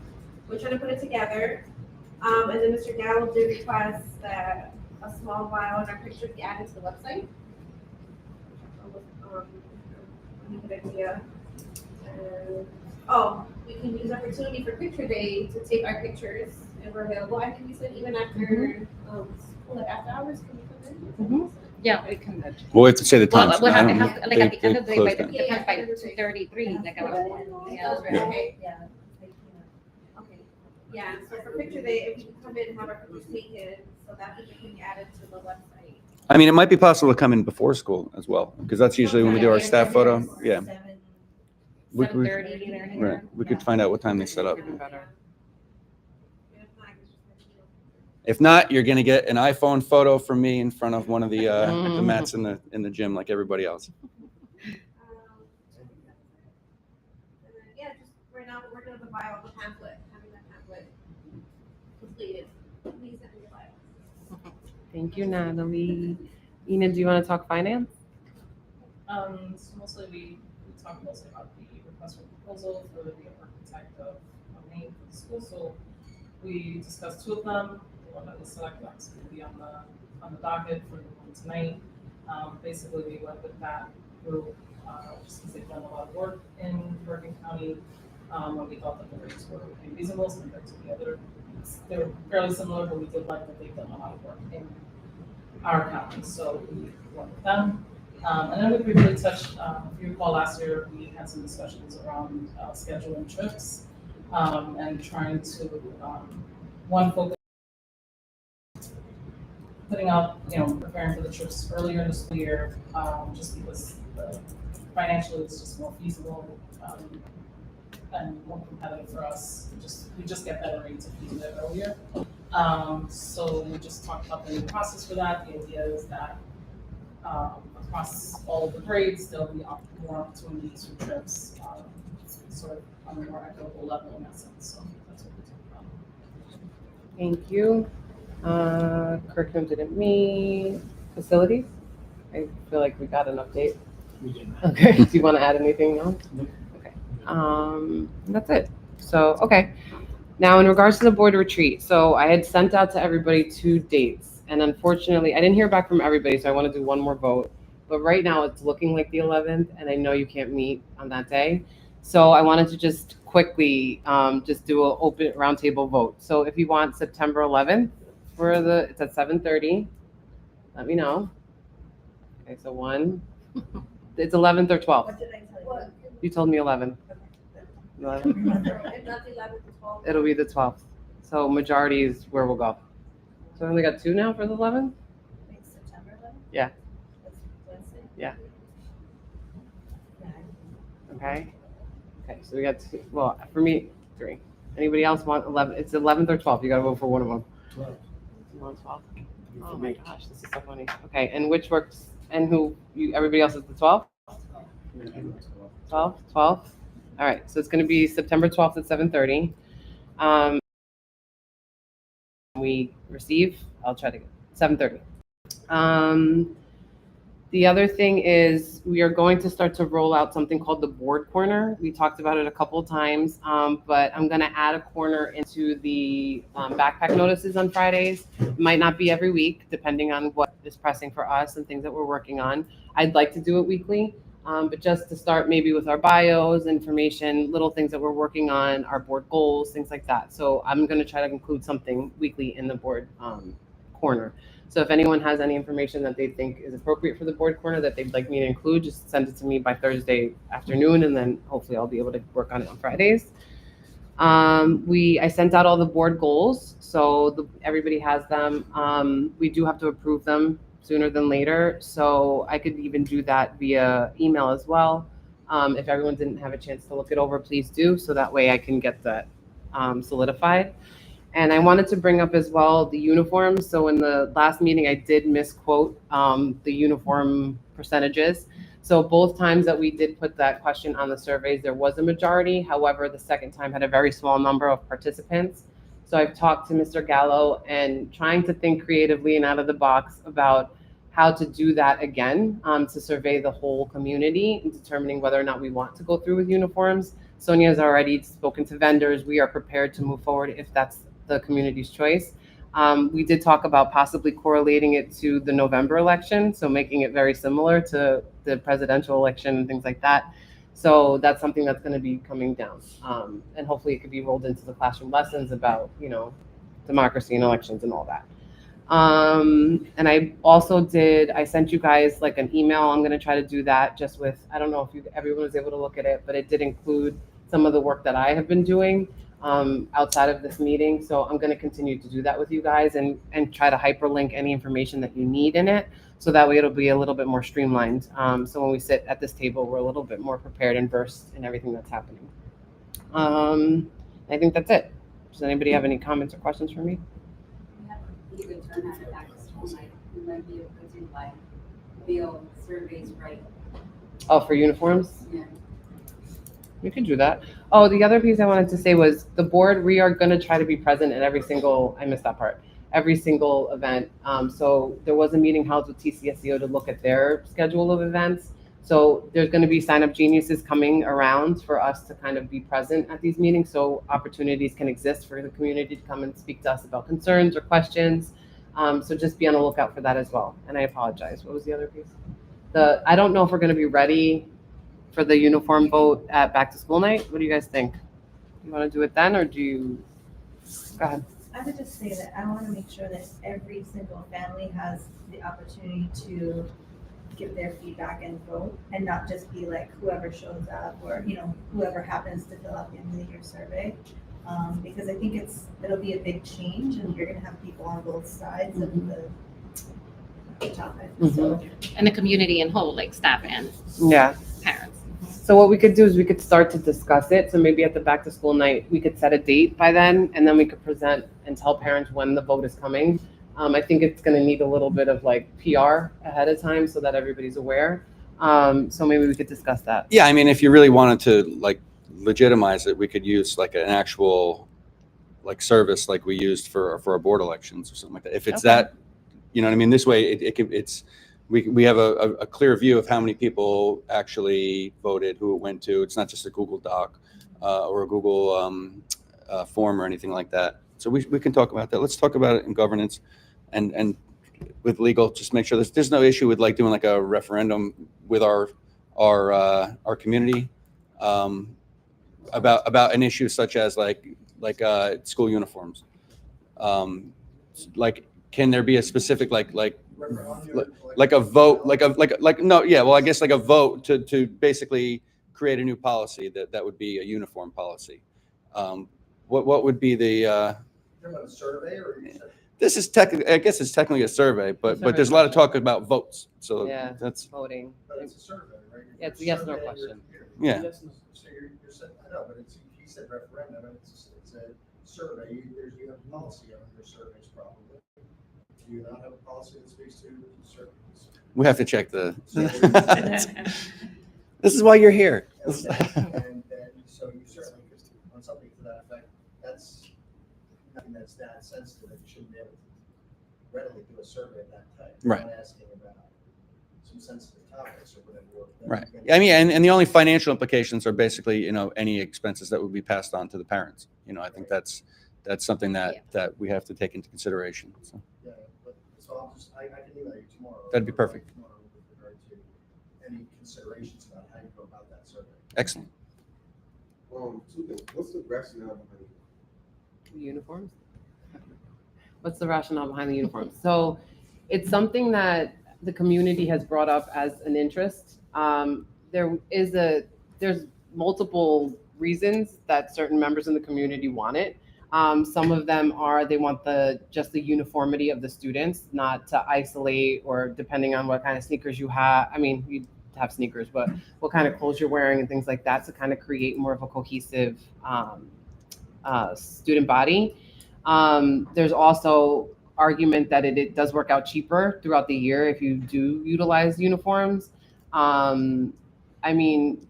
We're trying to put it together. And then Mr. Gallo did request that a small bio and our picture be added to the website. Good idea. We can use opportunity for Picture Day to take our pictures if we're available. I think we said even after school, like after hours, can we come in? Yeah, we can. We'll have to say the time. Well, we'll I have, don't it know. has to, like at the end of the day, by close the, down. it has by 2:33, like Okay. Yeah. Okay. Yeah, so for Picture Day, if we can come in and have our pictures taken, so that picture can be added to the website. I mean, it might be possible to come in before school as well, because that's usually when we do our staff photo. Yeah. We- 7:30 there. Right. We could find out what time they set up. Even better. If not, you're going to get an iPhone photo from me in front of one of the mats in the gym like everybody else. Yeah, just right now we're working on the bio, the pamphlet, having that pamphlet completed. Please send me the bio. Thank you, Natalie. Ina, do you want to talk finance? So mostly we talked mostly about the request for proposal for the architect of a name for the school. So we discussed two of them. The one that was selected obviously will be on the docket for the one tonight. Basically, we went with that group just because they've done a lot of work in Bergen County. And we thought that the rates were pretty reasonable compared to the other. They're fairly similar, but we did like that they've done a lot of work in our county. So we went with them. And then we briefly touched, if you recall last year, we had some discussions around scheduling trips and trying to, one, focus putting out, preparing for the trips earlier in the school year, just because financially it's just more feasible and more competitive for us. We just get better rates if we do it earlier. So we just talked about the new process for that. The idea is that across all of the grades, there'll be more opportunities for trips, sort of on a more equitable level in that sense. So that's what we talked about. Thank you. Curriculum didn't meet. Facilities? I feel like we got an update. We didn't. Okay. Do you want to add anything else? Nope. Okay. That's it. So, okay. Now, in regards to the board retreat, so I had sent out to everybody 2 dates, and unfortunately, I didn't hear back from everybody, so I want to do one more vote. But right now, it's looking like the 11th, and I know you can't meet on that day. So I wanted to just quickly just do an open roundtable vote. So if you want September 11th it's at 7:30. Let me know. Okay, so one. It's 11th or 12th. What did I tell you? You told me 11. 11. If not the 11th, the 12th. It'll be the 12th. So majority is where we'll go. So I only got 2 now for the 11th? It's September 11th? Yeah. That's Wednesday? Yeah. Okay. Okay, so we got 2. Well, for me, 3. Anybody else want 11? It's 11th or 12th. You got to vote for one of them. 12. You want 12? Oh my gosh, this is so funny. Okay, and which works? And everybody else is the 12th? 12? 12? All right, so it's going to be September 12th at 7:30. We receive, I'll try to get 7:30. The other thing is we are going to start to roll out something called the board corner. We talked about it a couple of times, but I'm going to add a corner into the backpack notices on Fridays. It might not be every week, depending on what is pressing for us and things that we're working on. I'd like to do it weekly, but just to start maybe with our bios, information, little things that we're working on, our board goals, things like that. So I'm going to try to include something weekly in the board corner. So if anyone has any information that they think is appropriate for the board corner that they'd like me to include, just send it to me by Thursday afternoon, and then hopefully I'll be able to work on it on Fridays. I sent out all the board goals, so everybody has them. We do have to approve them sooner than later, so I could even do that via email as well. If everyone didn't have a chance to look it over, please do, so that way I can get that solidified. And I wanted to bring up as well the uniforms. So in the last meeting, I did misquote the uniform percentages. So both times that we did put that question on the surveys, there was a majority. However, the second time had a very small number of participants. So I've talked to Mr. Gallo and trying to think creatively and out of the box about how to do that again to survey the whole community and determining whether or not we want to go through with uniforms. Sonia has already spoken to vendors. We are prepared to move forward if that's the community's choice. We did talk about possibly correlating it to the November election, so making it very similar to the presidential election and things like that. So that's something that's going to be coming down, and hopefully it could be rolled into the classroom lessons about, democracy and elections and all that. And I sent you guys like an email. I'm going to try to do that just with, I don't know if everyone was able to look at it, but it did include some of the work that I have been doing outside of this meeting. So I'm going to continue to do that with you guys and try to hyperlink any information that you need in it. So that way it'll be a little bit more streamlined. So when we sit at this table, we're a little bit more prepared and versed in everything that's happening. I think that's it. Does anybody have any comments or questions for me? We have a you could turn that back to school night, we might be able to do like real surveys, right? Oh, for uniforms? Yeah. We could do that. Oh, the other piece I wanted to say was the board, we are gonna try to be present at every single, I missed that part, every single event. So there was a meeting held with TCSEO to look at their schedule of events. So there's gonna be sign up geniuses coming around for us to kind of be present at these meetings. So opportunities can exist for the community to come and speak to us about concerns or questions. So just be on the lookout for that as well. And I apologize. What was the other piece? I don't know if we're gonna be ready for the uniform vote at back to school night. What do you guys think? You want to do it then, or do you? Go ahead. I would just say that I want to make sure that every single family has the opportunity to give their feedback and vote, and not just be like whoever shows up or, you know, whoever happens to fill out the end of the year survey. Because I think it'll be a big change, and you're going to have people on both sides of the topic. So, And the community in whole, like staff and Yeah. parents. So what we could do is we could start to discuss it. So maybe at the back to school night, we could set a date by then, and then we could present and tell parents when the vote is coming. I think it's going to need a little bit of like PR ahead of time so that everybody's aware. So maybe we could discuss that. Yeah, I mean, if you really wanted to like legitimize it, we could use like an actual like service like we used for our board elections or something like that. If it's Okay. that, you know what I mean? This way we have a clear view of how many people actually voted, who it went to. It's not just a Google Doc or a Google form or anything like that. So we can talk about that. Let's talk about it in governance and with legal. Just make sure there's no issue with like doing like a referendum with our community about an issue such as like school uniforms. Like, can there be a specific like a vote, no, yeah, well, I guess like a vote to basically create a new policy that would be a uniform policy. What would be the About a survey or you said? this is I guess it's technically a survey, but there's a lot of talk about votes. So Yeah. that's Voting. But it's a survey, right? Yeah, it's a yes or no question. yeah. So you're saying, I know, but he said referendum, and it's a survey, you have a policy on your surveys probably. Do you not have a policy that speaks to surveys? We have to check the. This is why you're here. And then, so you certainly, on something to that effect, that's nothing that's that sensitive, that you shouldn't be able to readily do a survey of that type. Right. I'm not asking about some sensitive topics or whatever. Right. I mean, and the only financial implications are basically, you know, any expenses that would be passed on to the parents. You know, I think that's something that we have to take into consideration. So. Yeah, but, so I can email you tomorrow. That'd be perfect. Tomorrow with regard to any considerations about how you go about that survey. Excellent. Two things. What's the rationale behind it? Uniforms? What's the rationale behind the uniforms? So it's something that the community has brought up as an interest. There's multiple reasons that certain members in the community want it. Some of them are they want just the uniformity of the students, not to isolate or depending on what kind of sneakers you have. I mean, you have sneakers, but what kind of clothes you're wearing and things like that to kind of create more of a cohesive student body. There's also argument that it does work out cheaper throughout the year if you do utilize uniforms. I mean,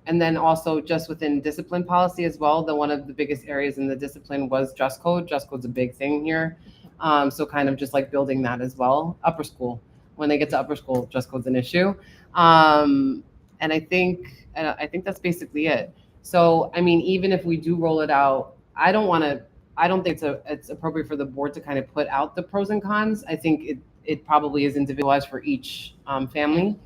and then also just within discipline policy as well, one of the biggest areas in the discipline was dress code. Dress code's a big thing here. So kind of just like building that as well. Upper school, when they get to upper school, dress code's an issue. And I think that's basically it. So, I mean, even if we do roll it out, I don't think it's appropriate for the board to kind of put out the pros and cons. I think it probably is individualized for each family.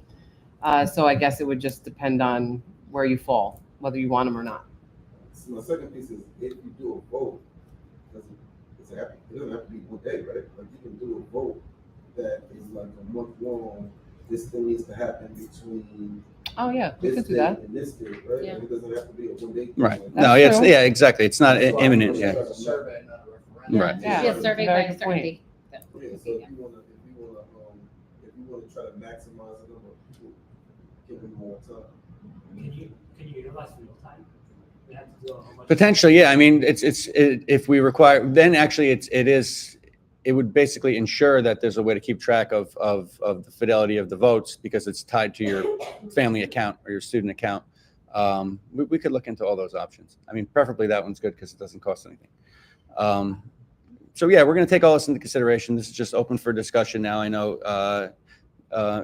So I guess it would just depend on where you fall, whether you want them or not. So the second piece is if you do a vote, it doesn't have to be one day, right? Like you can do a vote that is like a month long. This thing needs to happen between. Oh yeah, we this could do date that. and this date, right? Yeah. Like it doesn't have to be a one day. Right. Like, No, That's true. yeah, exactly. It's not that's why imminent. I Yeah. push it as a survey, not a referendum. Right. Yeah. Yeah, survey Very by a good certain point. date. Yeah, so if you wanna try to maximize the number of people, give them more time. Can you utilize real time? We have to do a whole bunch of- Potentially, yeah. I mean, if we require, then actually it it would basically ensure that there's a way to keep track of the fidelity of the votes because it's tied to your family account or your student account. We could look into all those options. I mean, preferably that one's good because it doesn't cost anything. So yeah, we're going to take all this into consideration. This is just open for discussion now. I know,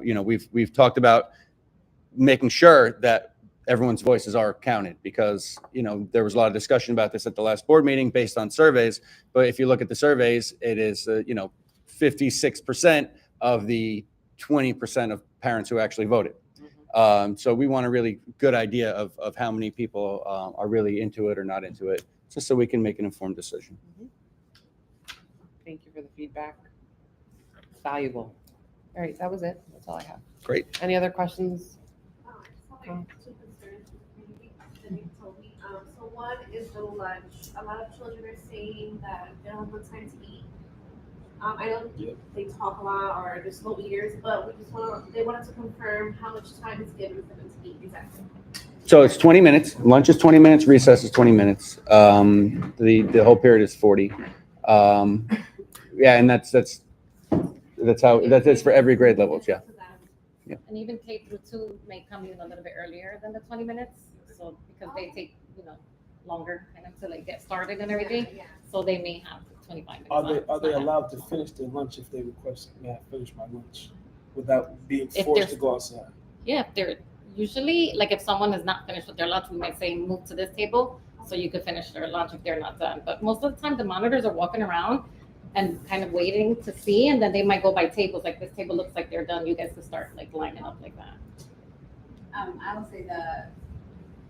you know, we've talked about making sure that everyone's voices are counted because, you know, there was a lot of discussion about this at the last board meeting based on surveys. But if you look at the surveys, it is, you know, 56% of the 20% of parents who actually voted. So we want a really good idea of how many people are really into it or not into it, just so we can make an informed decision. Thank you for the feedback. It's valuable. All right, that was it. That's all I have. Great. Any other questions? I just have like two concerns with the community that you told me. So one is the lunch. A lot of children are saying that they don't have time to eat. I know they talk a lot or they're slow eaters, but they wanted to confirm how much time is given for them to eat exactly. So it's 20 minutes. Lunch is 20 minutes. Recess is 20 minutes. The whole period is 40. Yeah, and that's how that is for every grade levels. Yeah. And even K through 2 may come in a little bit earlier than the 20 minutes, so because they take, you know, longer kind of to like get started and everything, so they may have 25 minutes. Are they allowed to finish their lunch if they request, may I finish my lunch without being If forced they're- to go outside? Yeah, if they're usually, like if someone is not finished with their lunch, we might say move to this table so you could finish their lunch if they're not done. But most of the time, the monitors are walking around and kind of waiting to see, and then they might go by tables, like this table looks like they're done, you guys could start like lining up like that. I will say the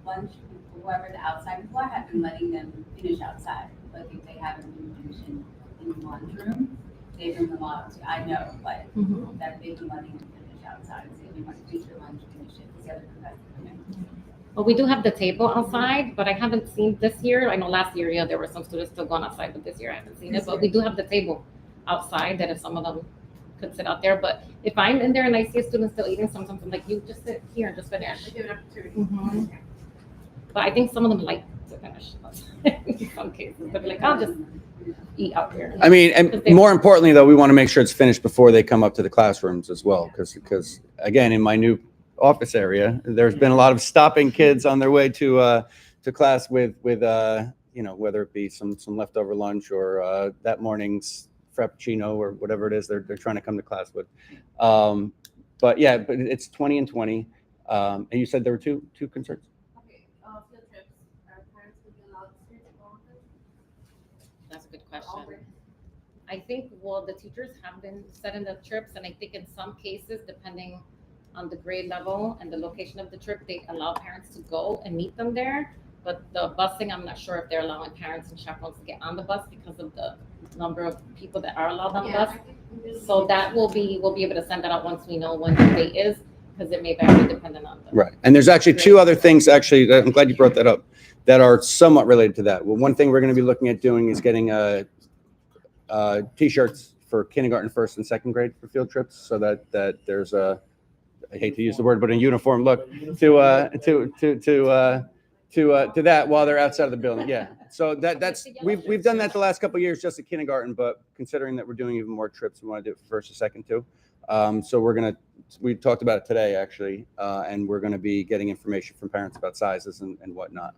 lunch, whoever the outside people are, have been letting them finish outside. Like if they haven't been finishing in the lunchroom, they've been allowed to, I know, like, that they've been letting them finish outside. So if you want to finish your lunch, finish it, because the other professors come in. Well, we do have the table outside, but I haven't seen this year. I know last year, yeah, there were some students still going outside, but this year I haven't seen it. But we do have the table outside that if some of them could sit out there. But if I'm in there and I see a student still eating, sometimes I'm like, you just sit here and just finish. Give an opportunity. Mhm. But I think some of them like to finish in some cases. But like, I'll just eat out there. I mean, and more importantly, though, we want to make sure it's finished before they come up to the classrooms as well, because again, in my new office area, there's been a lot of stopping kids on their way to class with you know, whether it be some leftover lunch or that morning's frappuccino or whatever it is they're trying to come to class with. But yeah, but it's 20 and 20. And you said there were two concerns. Okay, field trips. Are parents going to be allowed to go on them? That's a good question. I think, well, the teachers have been setting the trips, and I think in some cases, depending on the grade level and the location of the trip, they allow parents to go and meet them there. But the busing, I'm not sure if they're allowing parents and chaperones to get on the bus because of the number of people that are allowed on the bus. So that we'll be able to send that out once we know when the date is, because it may vary depending on the. Right. And there's actually two other things, actually, I'm glad you brought that up, that are somewhat related to that. Well, one thing we're going to be looking at doing is getting T-shirts for kindergarten, first and second grade for field trips, so that there's a, I hate to use the word, but a uniform look to that while they're outside of the building. Yeah. So that's we've done that the last couple of years just at kindergarten, but considering that we're doing even more trips, we want to do it for first or second too. So we talked about it today actually, and we're going to be getting information from parents about sizes and whatnot.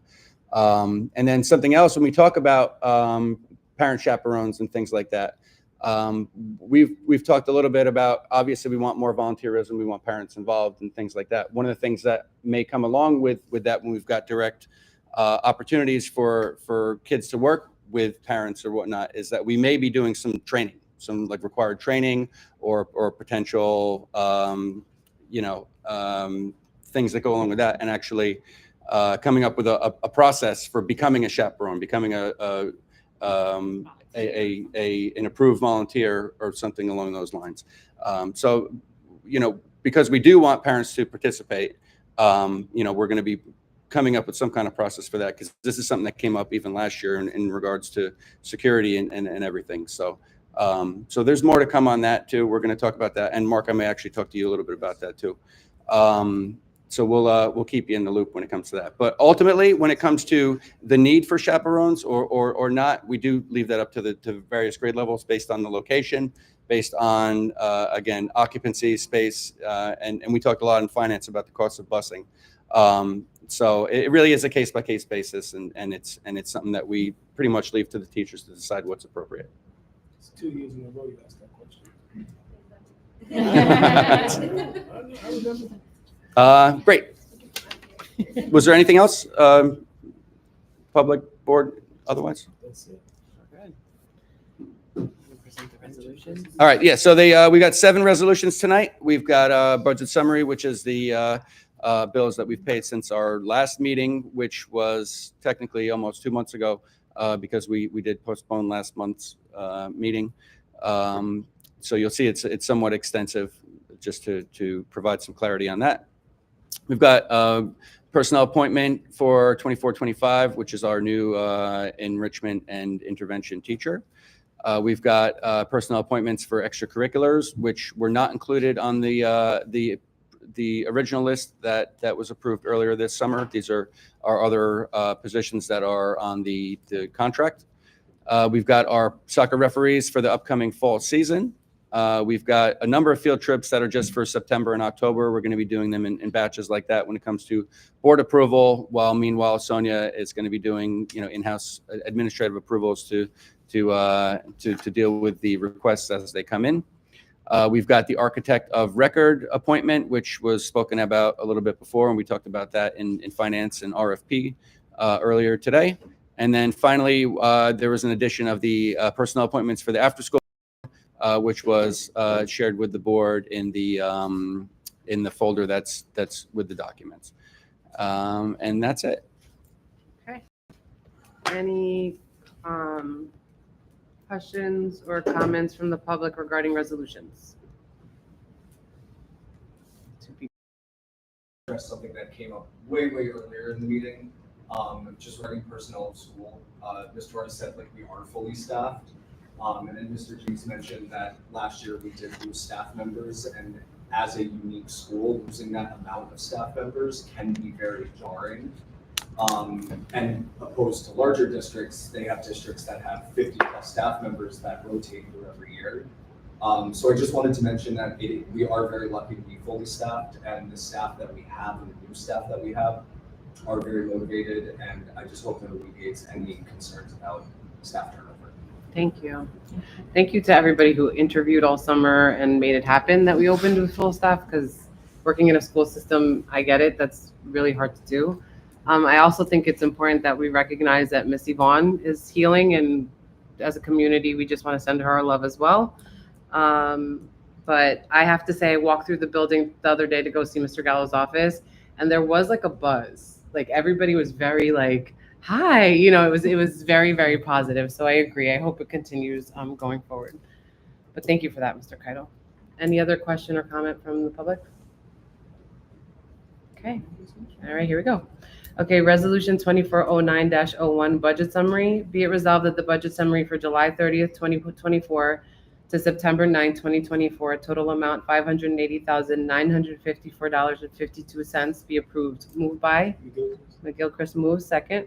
And then something else, when we talk about parent chaperones and things like that, we've talked a little bit about, obviously we want more volunteerism, we want parents involved and things like that. One of the things that may come along with that when we've got direct opportunities for kids to work with parents or whatnot is that we may be doing some training, some like required training or potential things that go along with that, and actually coming up with a process for becoming a chaperone, becoming an approved volunteer or something along those lines. So, because we do want parents to participate, we're going to be coming up with some kind of process for that, because this is something that came up even last year in regards to security and everything. So there's more to come on that too. We're going to talk about that. And Mark, I may actually talk to you a little bit about that too. So we'll keep you in the loop when it comes to that. But ultimately, when it comes to the need for chaperones or not, we do leave that up to the various grade levels based on the location, based on again occupancy, space, and we talked a lot in finance about the cost of busing. So it really is a case by case basis, and it's something that we pretty much leave to the teachers to decide what's appropriate. It's 2 years in a row you asked that question. Great. Was there anything else? Public board otherwise? That's it. All right. Yeah. So we got 7 resolutions tonight. We've got a budget summary, which is the bills that we've paid since our last meeting, which was technically almost 2 months ago because we did postpone last month's meeting. So you'll see it's somewhat extensive, just to provide some clarity on that. We've got personnel appointment for 24-25, which is our new enrichment and intervention teacher. We've got personnel appointments for extracurriculars, which were not included on the original list that was approved earlier this summer. These are our other positions that are on the contract. We've got our soccer referees for the upcoming fall season. We've got a number of field trips that are just for September and October. We're going to be doing them in batches like that when it comes to board approval, while meanwhile Sonia is going to be doing in-house administrative approvals to deal with the requests as they come in. We've got the architect of record appointment, which was spoken about a little bit before, and we talked about that in finance and RFP earlier today. And then finally, there was an addition of the personnel appointments for the after school, which was shared with the board in the folder that's with the documents. And that's it. Okay. Any questions or comments from the public regarding resolutions? Address something that came up way earlier in the meeting. Just regarding personnel of school. Mr. Torres said we are fully staffed. And then Mr. G's mentioned that last year we did lose staff members, and as a unique school, losing that amount of staff members can be very jarring. And opposed to larger districts, they have districts that have 50 plus staff members that rotate through every year. So I just wanted to mention that we are very lucky to be fully staffed, and the staff that we have and the new staff that we have are very motivated, and I just hope that alleviates any concerns about staff turnover. Thank you. Thank you to everybody who interviewed all summer and made it happen that we opened with full staff, because working in a school system, I get it, that's really hard to do. I also think it's important that we recognize that Miss Yvonne is healing, and as a community, we just want to send her our love as well. But I have to say, I walked through the building the other day to go see Mr. Gallo's office, and there was a buzz. Everybody was very hi, it was very, very positive. So I agree. I hope it continues going forward. But thank you for that, Mr. Keitel. Any other question or comment from the public? Okay. All right, here we go. Okay, Resolution 2409-01, Budget Summary. Be it resolved that the budget summary for July 30th, 2024 to September 9th, 2024, total amount $580,954.52 be approved. Moved by McGilchrist, moves. Second.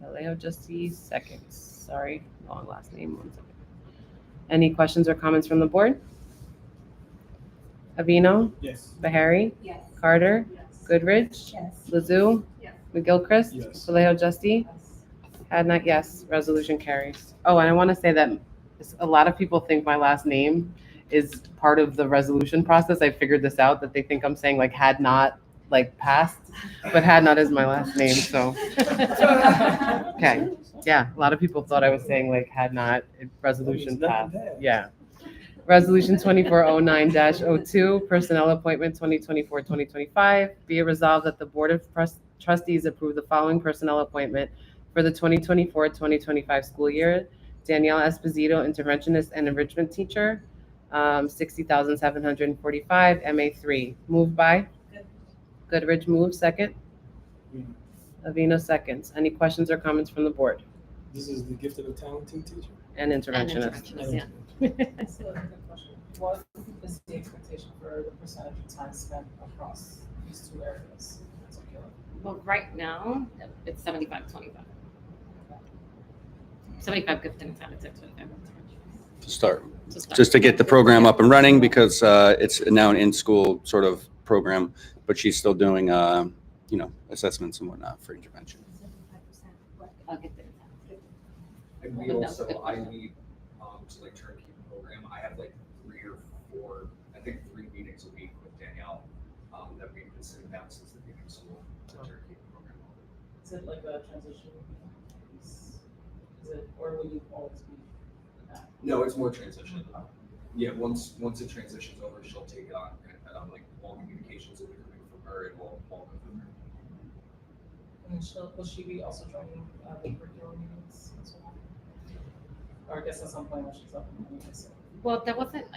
Vallejo Justice, seconds. Sorry, long last name. 1 second. Any questions or comments from the board? Avino? Yes. Bahari? Yes. Carter? Yes. Goodrich? Yes. Lazoo? Yes. McGilchrist? Yes. Vallejo Justice? Hadnot, yes. Resolution carries. Oh, and I want to say that a lot of people think my last name is part of the resolution process. I figured this out, that they think I'm saying had not passed, but had not is my last name. So, okay. Yeah. A lot of people thought I was saying had not resolution passed. Yeah. Resolution 2409-02, Personnel Appointment 2024-2025. Be it resolved that the Board of Trustees approve the following personnel appointment for the 2024-2025 school year. Danielle Esposito, Interventionist and Enrichment Teacher, $60,745, MA3. Moved by? Goodrich, moves. Second. Avino, seconds. Any questions or comments from the board? This is the gift of the talented teacher. And interventionist. Yeah. So, a good question. What is the expectation for the percentage of time spent across these two areas in particular? Well, right now, it's 75-25. 75 gifted and talented, 25 To start, to start. just to get the program up and running, because it's now an in-school sort of program, but she's still doing, assessments and whatnot for intervention. I'll get there. And we also, I lead, to like turnkey program, I have like 3 or 4, I think 3 meetings a week with Danielle, that we've been sitting down since the beginning of school to turnkey the program. Is it like a transition piece? Is it, or will you always be that? No, it's more transition. Yeah, once it transitions over, she'll take it on, and like all communications will be coming from her, and we'll all go from her. And then will she be also joining the curriculum meetings as well? Or I guess at some point when she's up and running, so. Well,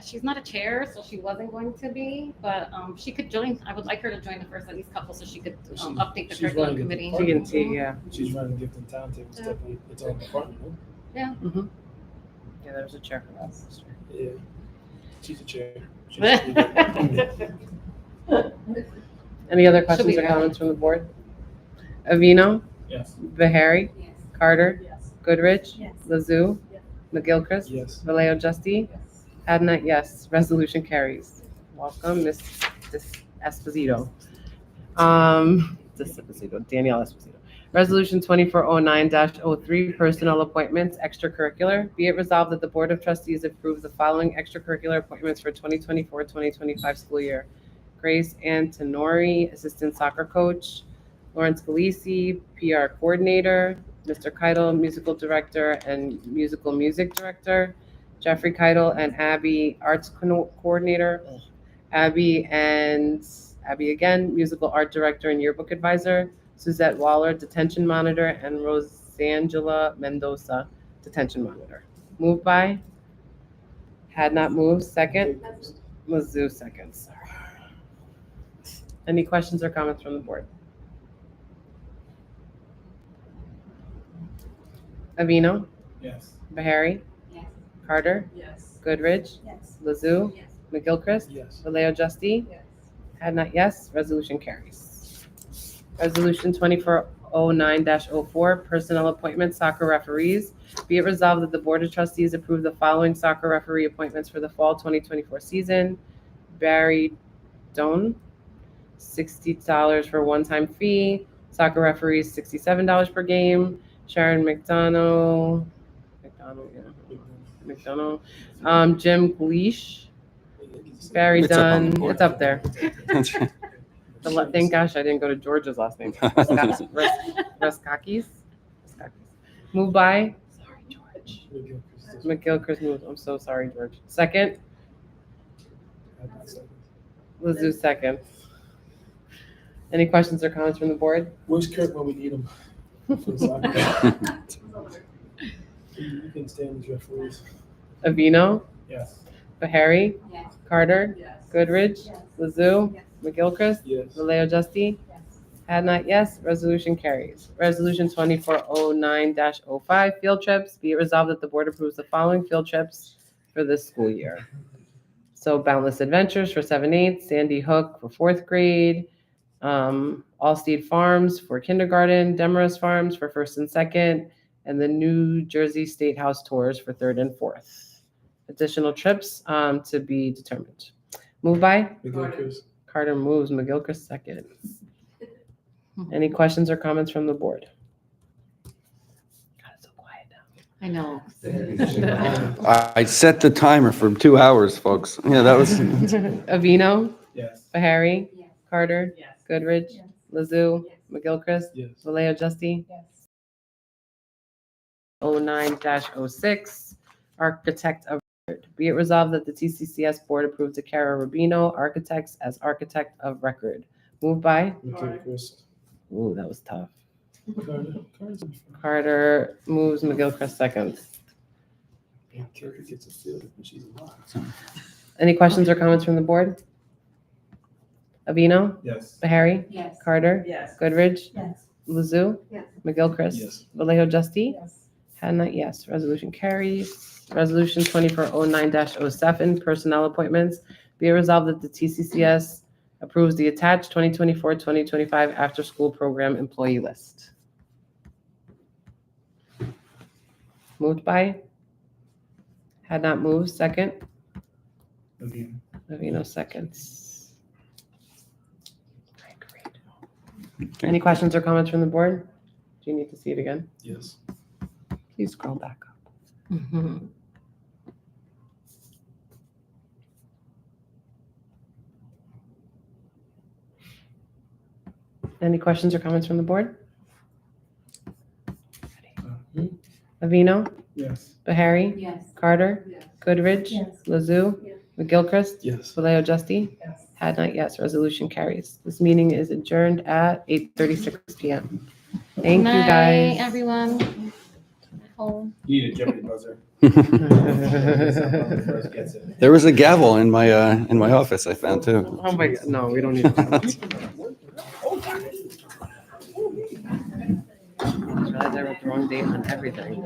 she's not a chair, so she wasn't going to be, but she could join. I would like her to join the first at least couple so she could update the She's curriculum running committee. it. She can see, yeah. She's running gift and timetable stuff, but it's on the front, you know? Yeah. Mm-hmm. Yeah, there's a chair for us. Yeah. She's a chair. She should be there. Any other She'll questions be or ready. comments from the board? Avino, Yes. Bahari, Yes. Carter, Yes. Goodrich, Yes. Lazoo, Yes. McGilchrist, Yes. Vallejo Justy, Yes. Hadnot, yes. Resolution carries. Welcome, Ms. Esposito. Danielle Esposito. Resolution 2409-03, personnel appointments, extracurricular. Be it resolved that the Board of Trustees approves the following extracurricular appointments for 2024-2025 school year. Grace Antonori, assistant soccer coach. Lawrence Galisi, PR coordinator. Mr. Keitel, musical director and musical music director. Jeffrey Keitel and Abby, arts coordinator. Abby again, musical art director and yearbook advisor. Suzette Waller, detention monitor, and Rosangela Mendoza, detention monitor. Moved by? Had not moved. Second? Lazoo seconds. Sorry. Any questions or comments from the board? Avino, Yes. Bahari, Yes. Carter, Yes. Goodrich, Yes. Lazoo, Yes. McGilchrist, Yes. Vallejo Justy, Yes. had not yes, resolution carries. Resolution 2409-04, personnel appointments, soccer referees. Be it resolved that the Board of Trustees approve the following soccer referee appointments for the fall 2024 season. Barry Doan, $60 for one-time fee. Soccer referees, $67 per game. Sharon McDonough, Jim Gleish, Barry It's up on the Dunn, board. it's up there. That's right. Thank gosh I didn't go to George's last name. Raskakis. Moved by? Sorry, George. McGilchrist moved. I'm so sorry, George. Second? Lazoo second. Any questions or comments from the board? Where's Kurt when we need him? You can stand as referees. Avino, Yes. Bahari, Yes. Carter, Yes. Goodrich, Yes. Lazoo, Yes. McGilchrist, Yes. Vallejo Justy. Yes. Had not yes, resolution carries. Resolution 2409-05, field trips. Be it resolved that the board approves the following field trips for this school year. So Boundless Adventures for 7/8, Sandy Hook for 4th grade, Allsteed Farms for kindergarten, Demarest Farms for 1st and 2nd, and the New Jersey State House tours for 3rd and 4th. Additional trips to be determined. Moved by? McGilchrist. Carter moves, McGilchrist seconds. Any questions or comments from the board? God, it's so quiet now. I know. I set the timer for 2 hours, folks. Yeah, that was. Avino, Yes. Bahari, Yes. Carter, Yes. Goodrich, Yes. Lazoo, Yes. McGilchrist, Yes. Vallejo Justy. Yes. 09-06, architect of record. Be it resolved that the TCCS board approves Akara Rubino, architects, as architect of record. Moved by? McGilchrist. Ooh, that was tough. Carter's in front. Carter moves, McGilchrist seconds. And Carter gets a field when she's alive. Any questions or comments from the board? Avino, Yes. Bahari, Yes. Carter, Yes. Goodrich, Yes. Lazoo, Yes. McGilchrist, Yes. Vallejo Justy. Yes. Had not yes. Resolution carries. Resolution 2409-07, personnel appointments. Be it resolved that the TCCS approves the attached 2024-2025 after-school program employee list. Moved by? Had not moved, second? Again. Navino seconds. Okay, great. Any questions or comments from the board? Do you need to see it again? Yes. Please scroll back up. Any questions or comments from the board? Avino, Yes. Bahari, Yes. Carter, Yes. Goodrich, Yes. Lazoo, Yes. McGilchrist, Yes. Vallejo Justy. Yes. Had not, yes, resolution carries. This meeting is adjourned at 8:36 PM. Thank you, Night, guys. everyone. Home. You need a Jeopardy buzzer. First gets it. There was a gavel in my office I found too. Oh my God, no, we don't need that. Realize I wrote the wrong date on everything.